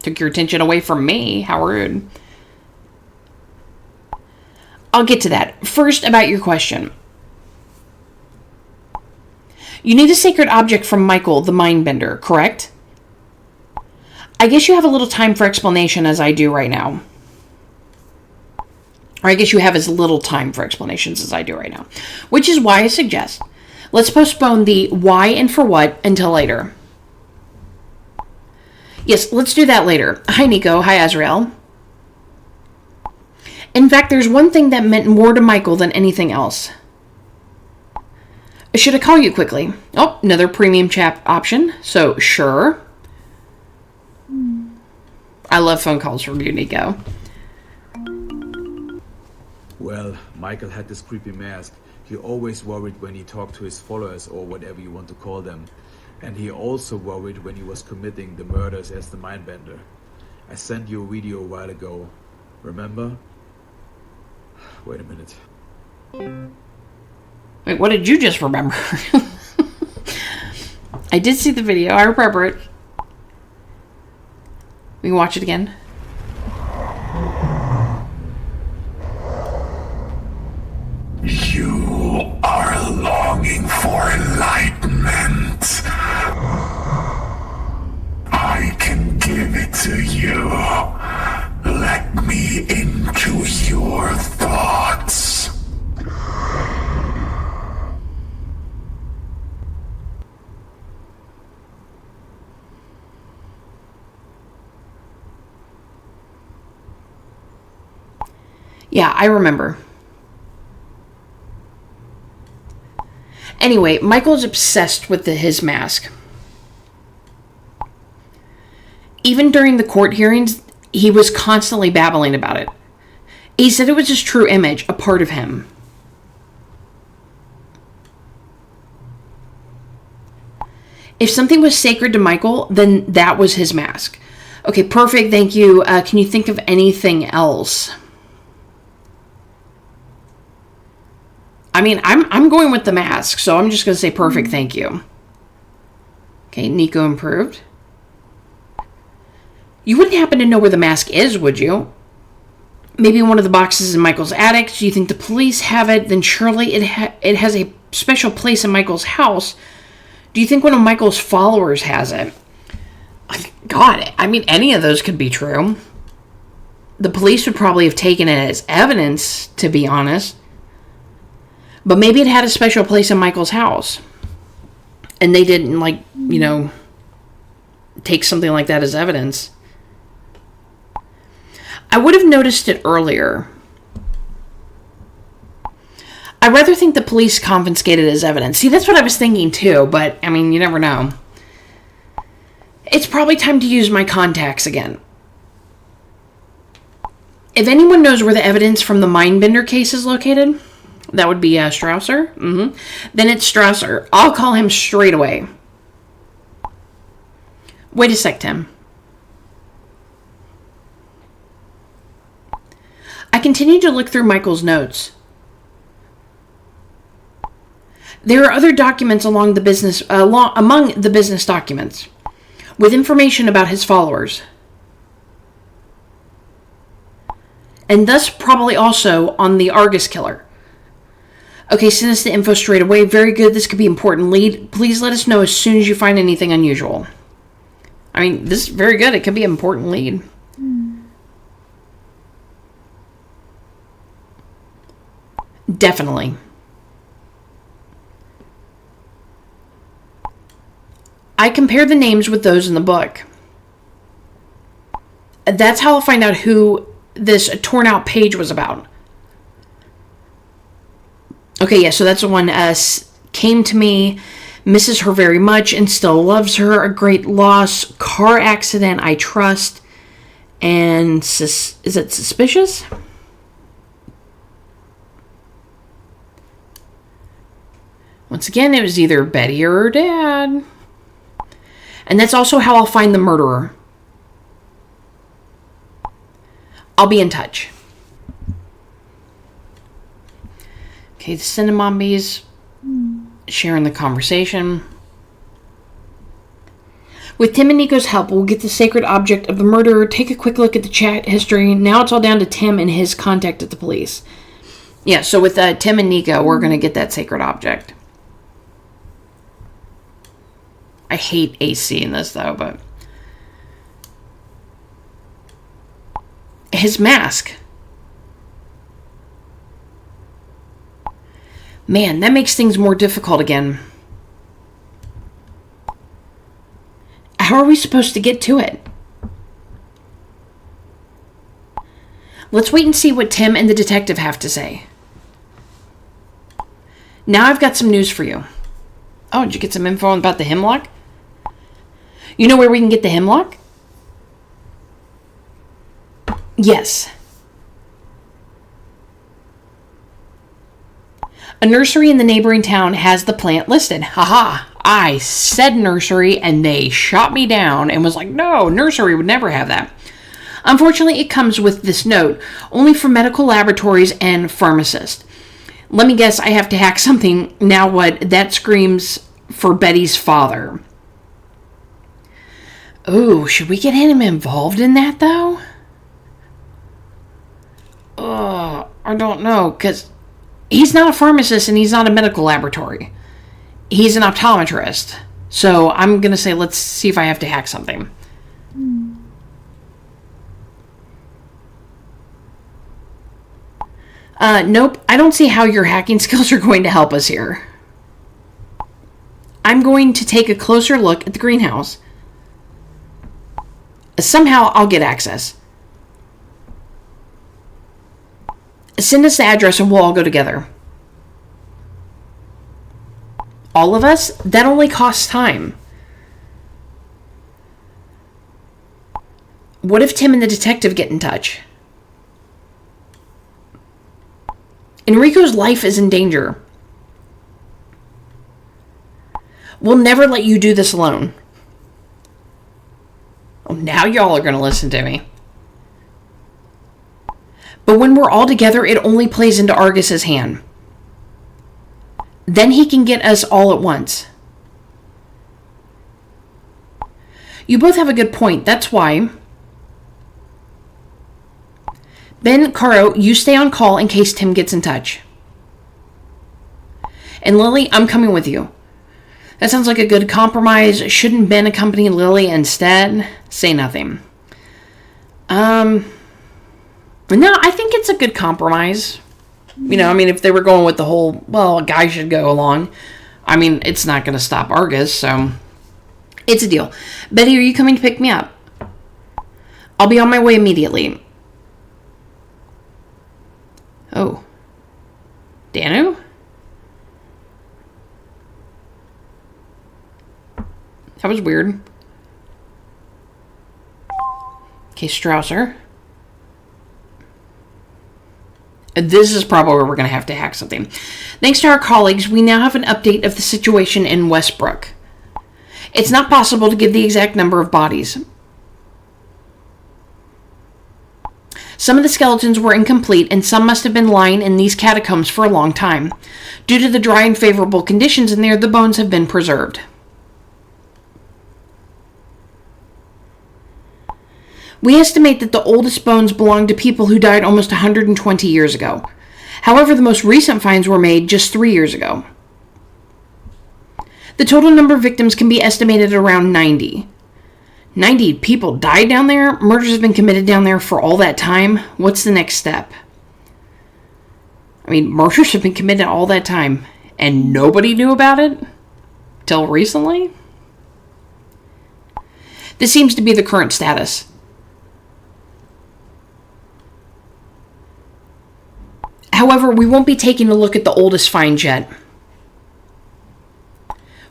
Took your attention away from me. How rude. I'll get to that. First, about your question. You need a sacred object from Michael, the Mindbender, correct? I guess you have a little time for explanation as I do right now. Or I guess you have as little time for explanations as I do right now. Which is why I suggest, let's postpone the why and for what until later. Yes, let's do that later. Hi, Nico. Hi, Azrael. In fact, there's one thing that meant more to Michael than anything else. Should I call you quickly? Oh, another premium chat option. So, sure. I love phone calls from you, Nico. Well, Michael had this creepy mask. He always worried when he talked to his followers, or whatever you want to call them. And he also worried when he was committing the murders as the Mindbender. I sent you a video a while ago. Remember? Wait a minute. Wait, what did you just remember? I did see the video. I remember it. We can watch it again. You are longing for enlightenment. I can give it to you. Let me into your thoughts. Yeah, I remember. Anyway, Michael's obsessed with his mask. Even during the court hearings, he was constantly babbling about it. He said it was his true image, a part of him. If something was sacred to Michael, then that was his mask. Okay, perfect, thank you. Can you think of anything else? I mean, I'm going with the mask, so I'm just going to say perfect, thank you. Okay, Nico improved. You wouldn't happen to know where the mask is, would you? Maybe one of the boxes in Michael's attic. Do you think the police have it? Then surely it has a special place in Michael's house. Do you think one of Michael's followers has it? God, I mean, any of those could be true. The police would probably have taken it as evidence, to be honest. But maybe it had a special place in Michael's house. And they didn't, like, you know, take something like that as evidence. I would have noticed it earlier. I rather think the police confiscated as evidence. See, that's what I was thinking too, but, I mean, you never know. It's probably time to use my contacts again. If anyone knows where the evidence from the Mindbender case is located, that would be Strausser. Then it's Strausser. I'll call him straight away. Wait a sec, Tim. I continue to look through Michael's notes. There are other documents among the business documents with information about his followers. And thus probably also on the Argus killer. Okay, send us the info straight away. Very good. This could be important lead. Please let us know as soon as you find anything unusual. I mean, this is very good. It could be an important lead. Definitely. I compare the names with those in the book. That's how I'll find out who this torn out page was about. Okay, yeah, so that's the one. Came to me, misses her very much and still loves her. A great loss. Car accident, I trust. And is it suspicious? Once again, it was either Betty or her dad. And that's also how I'll find the murderer. I'll be in touch. Okay, the Cinnamombies sharing the conversation. With Tim and Nico's help, we'll get the sacred object of the murderer, take a quick look at the chat history. Now it's all down to Tim and his contact at the police. Yeah, so with Tim and Nico, we're going to get that sacred object. I hate AC in this, though, but... His mask. Man, that makes things more difficult again. How are we supposed to get to it? Let's wait and see what Tim and the detective have to say. Now I've got some news for you. Oh, did you get some info about the hemlock? You know where we can get the hemlock? Yes. A nursery in the neighboring town has the plant listed. Haha, I said nursery and they shot me down and was like, no, nursery would never have that. Unfortunately, it comes with this note, only for medical laboratories and pharmacists. Let me guess, I have to hack something. Now what? That screams for Betty's father. Oh, should we get him involved in that, though? I don't know, because he's not a pharmacist and he's not a medical laboratory. He's an optometrist. So I'm going to say, let's see if I have to hack something. Nope, I don't see how your hacking skills are going to help us here. I'm going to take a closer look at the greenhouse. Somehow I'll get access. Send us the address and we'll all go together. All of us? That only costs time. What if Tim and the detective get in touch? Enrico's life is in danger. We'll never let you do this alone. Well, now y'all are going to listen to me. But when we're all together, it only plays into Argus's hand. Then he can get us all at once. You both have a good point. That's why. Ben, Caro, you stay on call in case Tim gets in touch. And Lily, I'm coming with you. That sounds like a good compromise. Shouldn't Ben accompany Lily instead? Say nothing. No, I think it's a good compromise. You know, I mean, if they were going with the whole, well, a guy should go along, I mean, it's not going to stop Argus, so it's a deal. Betty, are you coming to pick me up? I'll be on my way immediately. Oh. Danu? That was weird. Okay, Strausser. This is probably where we're going to have to hack something. Thanks to our colleagues, we now have an update of the situation in Westbrook. It's not possible to give the exact number of bodies. Some of the skeletons were incomplete, and some must have been lying in these catacombs for a long time. Due to the dry and favorable conditions in there, the bones have been preserved. We estimate that the oldest bones belong to people who died almost 120 years ago. However, the most recent finds were made just 3 years ago. The total number of victims can be estimated at around 90. 90 people died down there? Murders have been committed down there for all that time? What's the next step? I mean, murders have been committed all that time, and nobody knew about it? Till recently? This seems to be the current status. However, we won't be taking a look at the oldest finds yet.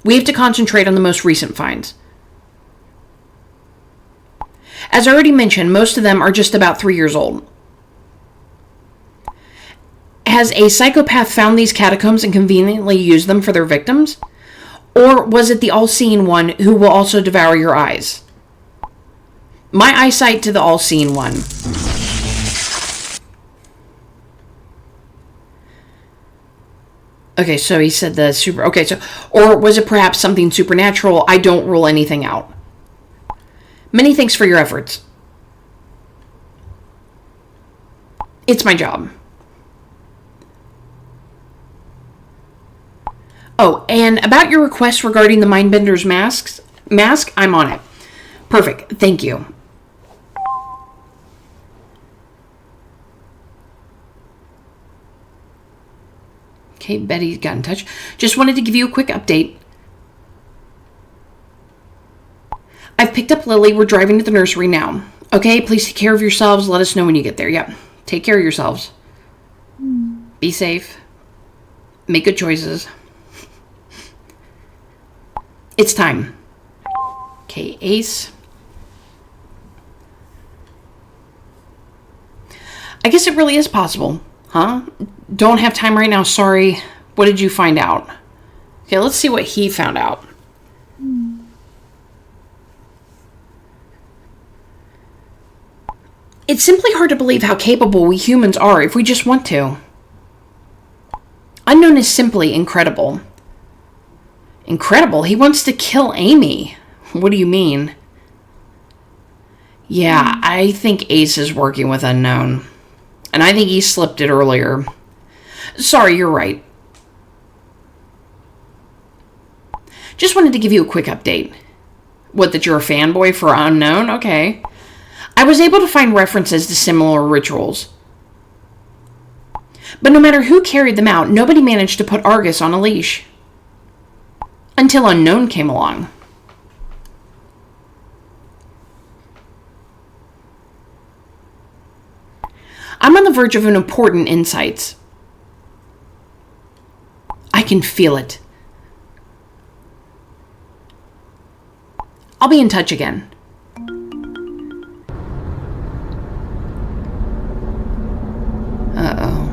We have to concentrate on the most recent finds. As I already mentioned, most of them are just about 3 years old. Has a psychopath found these catacombs and conveniently used them for their victims? Or was it the all-seeing one who will also devour your eyes? My eyesight to the all-seeing one. Okay, so he said the super... Okay, so... Or was it perhaps something supernatural? I don't rule anything out. Many thanks for your efforts. It's my job. Oh, and about your request regarding the Mindbender's mask, I'm on it. Perfect, thank you. Okay, Betty got in touch. Just wanted to give you a quick update. I've picked up Lily. We're driving to the nursery now. Okay, please take care of yourselves. Let us know when you get there. Yep. Take care of yourselves. Be safe. Make good choices. It's time. Okay, Ace. I guess it really is possible, huh? Don't have time right now, sorry. What did you find out? Okay, let's see what he found out. It's simply hard to believe how capable we humans are if we just want to. Unknown is simply incredible. Incredible? He wants to kill Amy. What do you mean? Yeah, I think Ace is working with Unknown. And I think he slipped it earlier. Sorry, you're right. Just wanted to give you a quick update. What, that you're a fanboy for Unknown? Okay. I was able to find references to similar rituals. But no matter who carried them out, nobody managed to put Argus on a leash. Until Unknown came along. I'm on the verge of an important insight. I can feel it. I'll be in touch again. Uh-oh.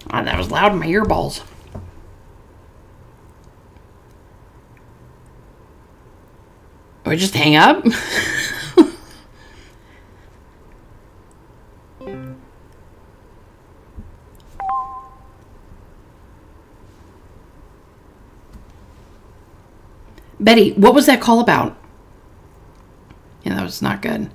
Oh, that was loud in my earballs. Or just hang up? Betty, what was that call about? Yeah, that was not good.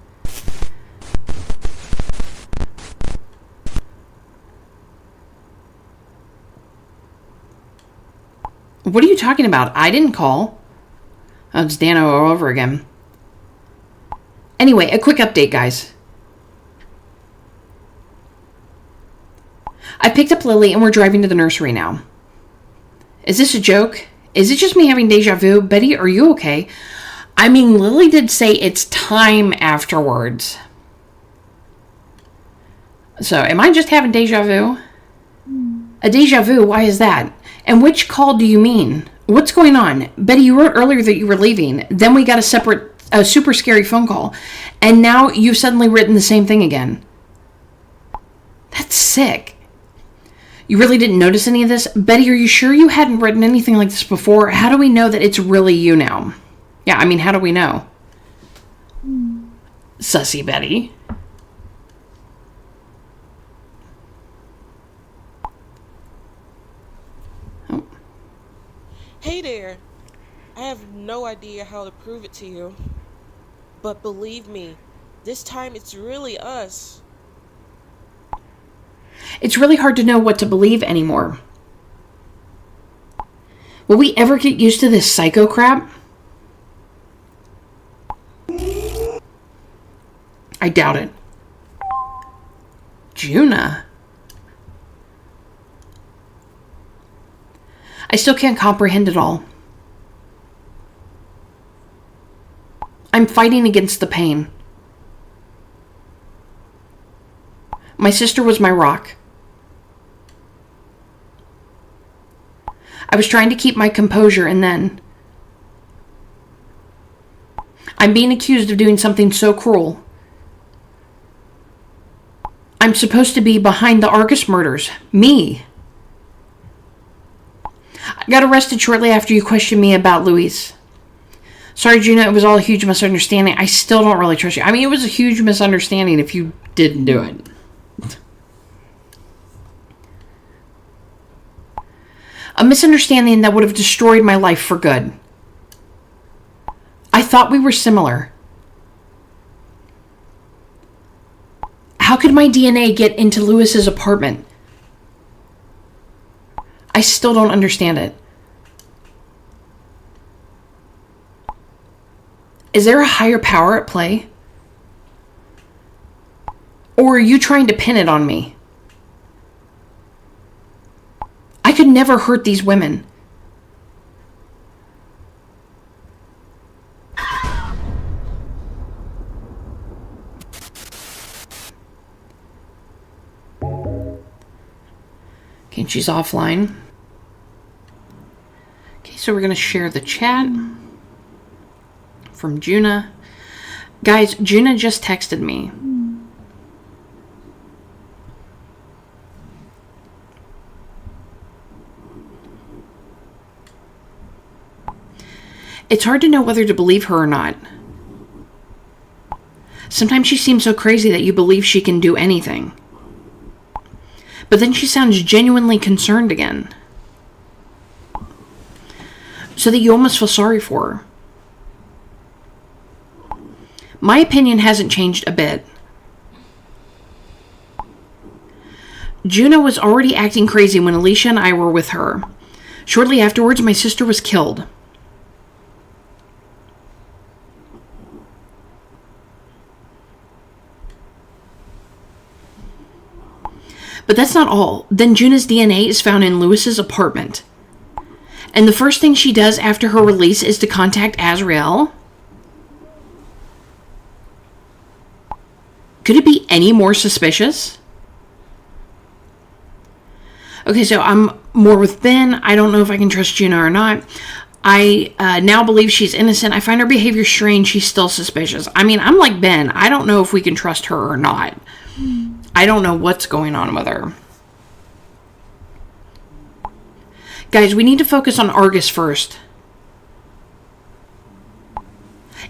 What are you talking about? I didn't call. Oh, it's Dano all over again. Anyway, a quick update, guys. I picked up Lily and we're driving to the nursery now. Is this a joke? Is it just me having deja vu? Betty, are you okay? I mean, Lily did say it's time afterwards. So, am I just having deja vu? A deja vu? Why is that? And which call do you mean? What's going on? Betty, you wrote earlier that you were leaving. Then we got a super scary phone call. And now you've suddenly written the same thing again. That's sick. You really didn't notice any of this? Betty, are you sure you hadn't written anything like this before? How do we know that it's really you now? Yeah, I mean, how do we know? Sussy Betty. Oh. Hey there. I have no idea how to prove it to you. But believe me, this time it's really us. It's really hard to know what to believe anymore. Will we ever get used to this psycho crap? I doubt it. Juna. I still can't comprehend it all. I'm fighting against the pain. My sister was my rock. I was trying to keep my composure, and then I'm being accused of doing something so cruel. I'm supposed to be behind the Argus murders. Me. I got arrested shortly after you questioned me about Luis. Sorry, Juna, it was all a huge misunderstanding. I still don't really trust you. I mean, it was a huge misunderstanding if you didn't do it. A misunderstanding that would have destroyed my life for good. I thought we were similar. How could my DNA get into Luis's apartment? still don't understand it. Is there a higher power at play? Or are you trying to pin it on me? I could never hurt these women. Okay, she's offline. Okay, so we're going to share the chat from Juna. Guys, Juna just texted me. It's hard to know whether to believe her or not. Sometimes she seems so crazy that you believe she can do anything. But then she sounds genuinely concerned again. So that you almost feel sorry for her. My opinion hasn't changed a bit. Juna was already acting crazy when Alicia and I were with her. Shortly afterwards, my sister was killed. But that's not all. Then Juna's DNA is found in Lewis's apartment. And the first thing she does after her release is to contact Azrael. Could it be any more suspicious? Okay, so I'm more with Ben. I don't know if I can trust Juna or not. I now believe she's innocent. I find her behavior strange. She's still suspicious. I mean, I'm like Ben. I don't know if we can trust her or not. I don't know what's going on with her. Guys, we need to focus on Argus first.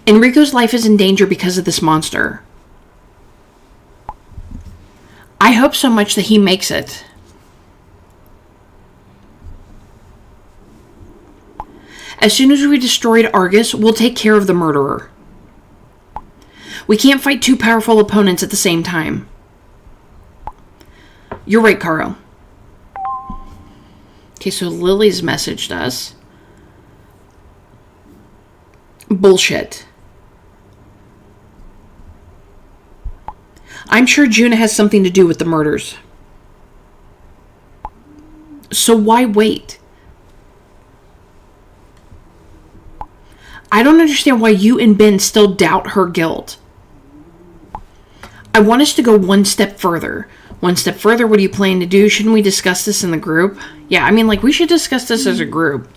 Enrico's life is in danger because of this monster. I hope so much that he makes it. As soon as we destroyed Argus, we'll take care of the murderer. We can't fight two powerful opponents at the same time. You're right, Caro. Okay, so Lily's messaged us. Bullshit. I'm sure Juna has something to do with the murders. So why wait? I don't understand why you and Ben still doubt her guilt. I want us to go one step further. One step further, what do you plan to do? Shouldn't we discuss this in the group? Yeah, I mean, like, we should discuss this as a group.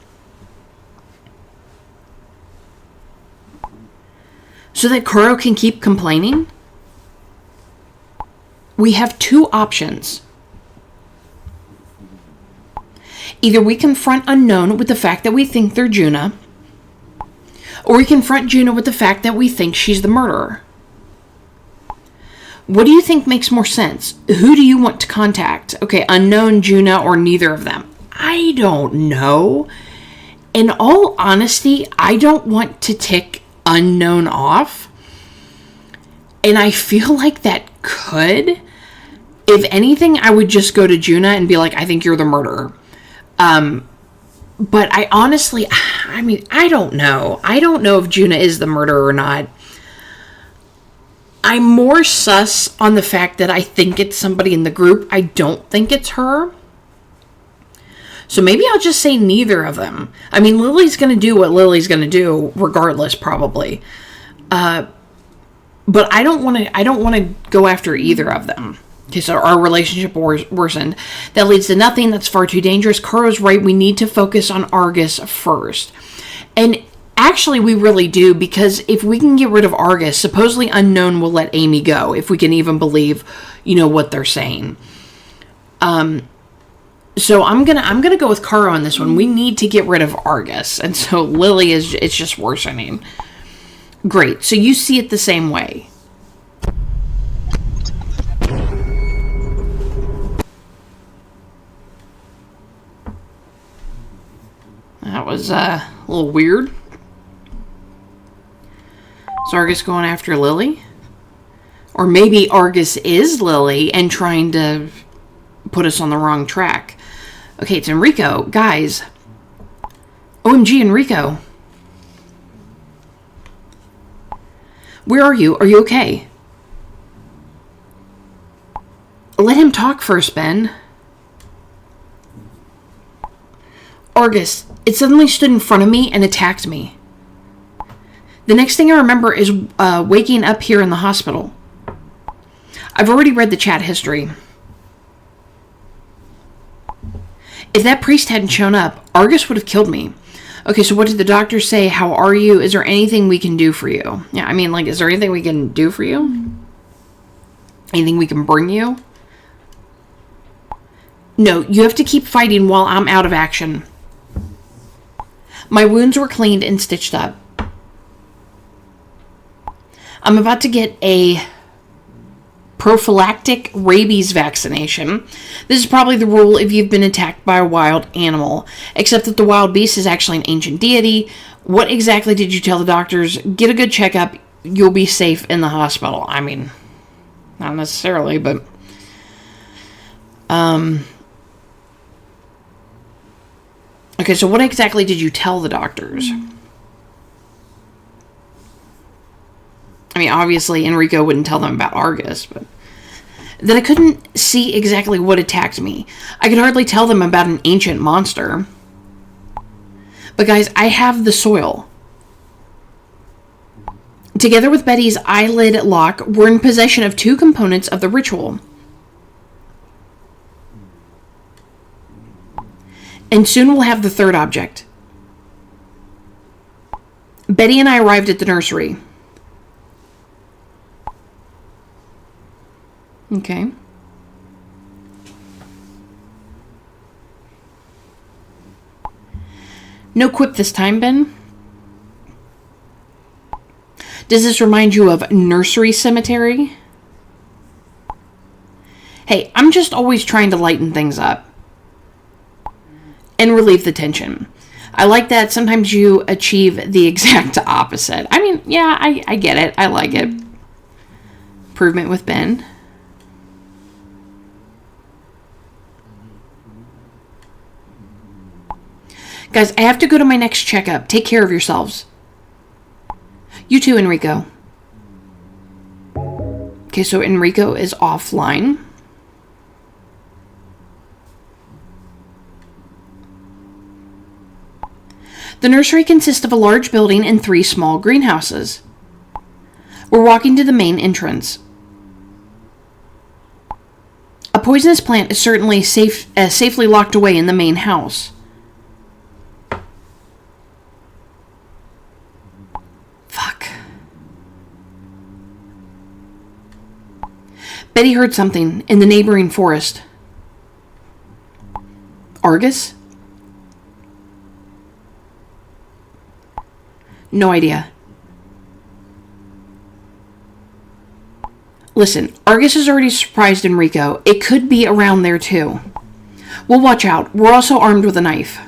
So that Caro can keep complaining? We have two options. Either we confront Unknown with the fact that we think they're Juna, or we confront Juna with the fact that we think she's the murderer. What do you think makes more sense? Who do you want to contact? Okay, Unknown, Juna, or neither of them? I don't know. In all honesty, I don't want to tick Unknown off. And I feel like that could. If anything, I would just go to Juna and be like, I think you're the murderer. But I honestly, I mean, I don't know. I don't know if Juna is the murderer or not. I'm more sus on the fact that I think it's somebody in the group. I don't think it's her. So maybe I'll just say neither of them. I mean, Lily's going to do what Lily's going to do regardless, probably. But I don't want to go after either of them. Okay, so our relationship worsened. That leads to nothing. That's far too dangerous. Caro's right. We need to focus on Argus first. And actually, we really do, because if we can get rid of Argus, supposedly Unknown will let Amy go, if we can even believe, what they're saying. So I'm gonna go with Caro on this one. We need to get rid of Argus, and so Lily it's just worsening. Great. So you see it the same way. That was a little weird. Is Argus going after Lily? Or maybe Argus is Lily and trying to put us on the wrong track. Okay, it's Enrico. Guys. OMG, Enrico. Where are you? Are you okay? Let him talk first, Ben. Argus, it suddenly stood in front of me and attacked me. The next thing I remember is waking up here in the hospital. I've already read the chat history. If that priest hadn't shown up, Argus would have killed me. Okay, so what did the doctor say? How are you? Is there anything we can do for you? Yeah, I mean, like, is there anything we can do for you? Anything we can bring you? No, you have to keep fighting while I'm out of action. My wounds were cleaned and stitched up. I'm about to get a prophylactic rabies vaccination. This is probably the rule if you've been attacked by a wild animal, except that the wild beast is actually an ancient deity. What exactly did you tell the doctors? Get a good checkup. You'll be safe in the hospital. I mean, not necessarily, but... Okay, so what exactly did you tell the doctors? I mean, obviously, Enrico wouldn't tell them about Argus, but... That I couldn't see exactly what attacked me. I could hardly tell them about an ancient monster. But guys, I have the soil. Together with Betty's eyelid lock, we're in possession of 2 components of the ritual. And soon we'll have the 3rd object. Betty and I arrived at the nursery. Okay. No quip this time, Ben. Does this remind you of Nursery Cemetery? Hey, I'm just always trying to lighten things up. And relieve the tension. I like that. Sometimes you achieve the exact opposite. I mean, yeah, I get it. I like it. Improvement with Ben. Guys, I have to go to my next checkup. Take care of yourselves. You too, Enrico. Okay, so Enrico is offline. The nursery consists of a large building and 3 small greenhouses. We're walking to the main entrance. A poisonous plant is certainly safely locked away in the main house. Fuck. Betty heard something in the neighboring forest. Argus? No idea. Listen, Argus has already surprised Enrico. It could be around there too. We'll watch out. We're also armed with a knife.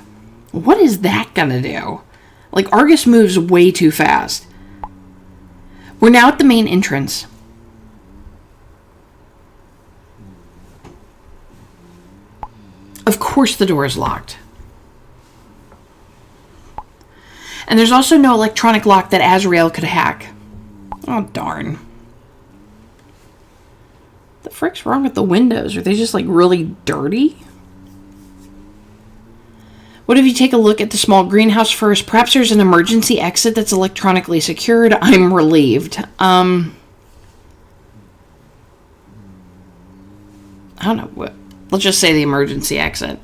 What is that gonna do? Like, Argus moves way too fast. We're now at the main entrance. Of course the door is locked. And there's also no electronic lock that Azrael could hack. Oh, darn. The frick's wrong with the windows? Are they just, like, really dirty? What if you take a look at the small greenhouse first? Perhaps there's an emergency exit that's electronically secured. I'm relieved. I don't know. What. Let's just say the emergency exit.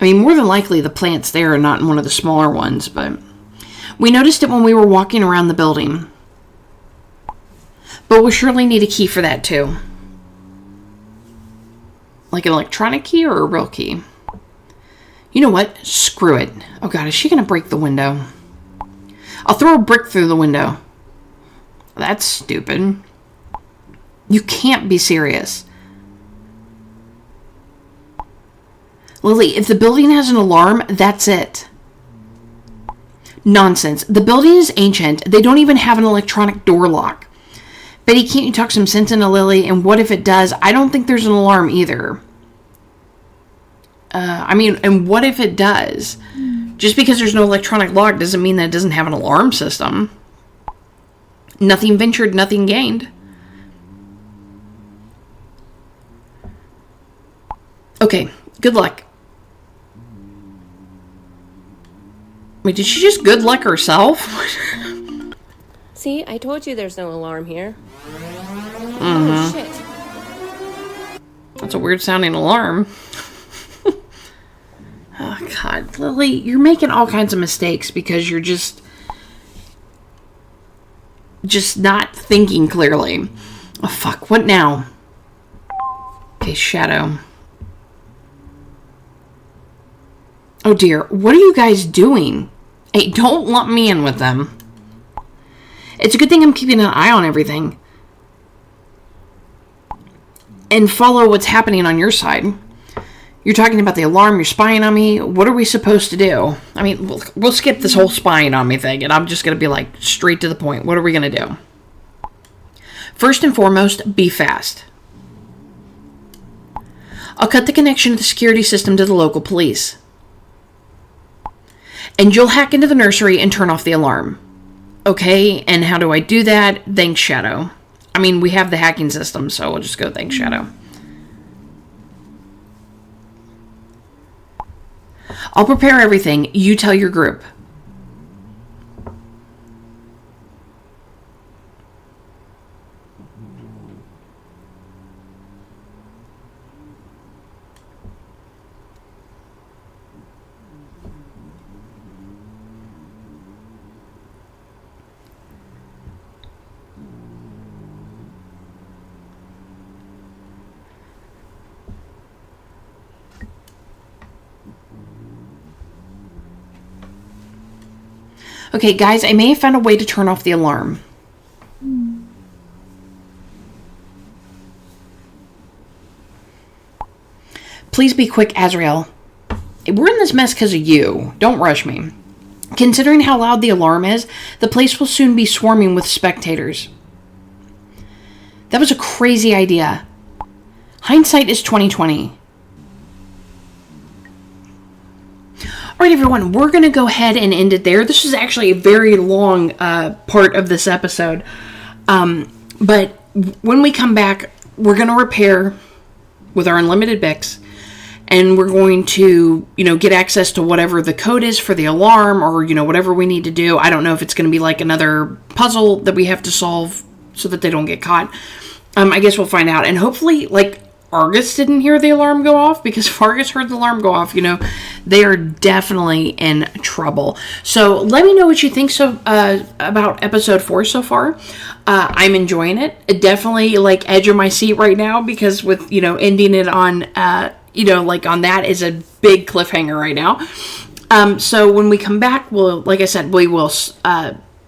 I mean, more than likely the plant's there and not in one of the smaller ones, but we noticed it when we were walking around the building. But we'll surely need a key for that too. Like an electronic key or a real key? You know what? Screw it. Oh god, is she gonna break the window? I'll throw a brick through the window. That's stupid. You can't be serious. Lily, if the building has an alarm, that's it. Nonsense. The building is ancient. They don't even have an electronic door lock. Betty, can't you talk some sense into Lily? And what if it does? I don't think there's an alarm either. I mean, and what if it does? Just because there's no electronic log doesn't mean that it doesn't have an alarm system. Nothing ventured, nothing gained. Okay, good luck. Wait, did she just good luck herself? See, I told you there's no alarm here. Mm-hmm. Oh, shit. That's a weird sounding alarm. Oh, God. Lily, you're making all kinds of mistakes because you're just not thinking clearly. Oh, fuck. What now? Okay, Shadow. Oh, dear. What are you guys doing? Hey, don't lump me in with them. It's a good thing I'm keeping an eye on everything. And follow what's happening on your side. You're talking about the alarm, you're spying on me. What are we supposed to do? I mean, we'll skip this whole spying on me thing, and I'm just going to be like straight to the point. What are we going to do? First and foremost, be fast. I'll cut the connection to the security system to the local police. And you'll hack into the nursery and turn off the alarm. Okay, and how do I do that? Thanks, Shadow. I mean, we have the hacking system, so we'll just go thanks, Shadow. I'll prepare everything. You tell your group. Okay, guys, I may have found a way to turn off the alarm. Please be quick, Azrael. We're in this mess because of you. Don't rush me. Considering how loud the alarm is, the place will soon be swarming with spectators. That was a crazy idea. Hindsight is 20/20. All right, everyone, we're going to go ahead and end it there. This is actually a very long part of this episode. But when we come back, we're going to repair with our unlimited Bix. And we're going to, get access to whatever the code is for the alarm or, whatever we need to do. I don't know if it's going to be like another puzzle that we have to solve so that they don't get caught. I guess we'll find out. And hopefully, Argus didn't hear the alarm go off, because if Argus heard the alarm go off, they are definitely in trouble. So let me know what you think about episode 4 so far. I'm enjoying it. Definitely edge of my seat right now, because with, ending it on, on that is a big cliffhanger right now. So when we come back, we'll, like I said, we will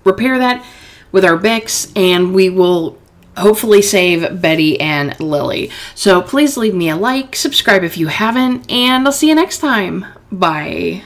repair that with our Bix, and we will hopefully save Betty and Lily. So please leave me a like, subscribe if you haven't, and I'll see you next time. Bye.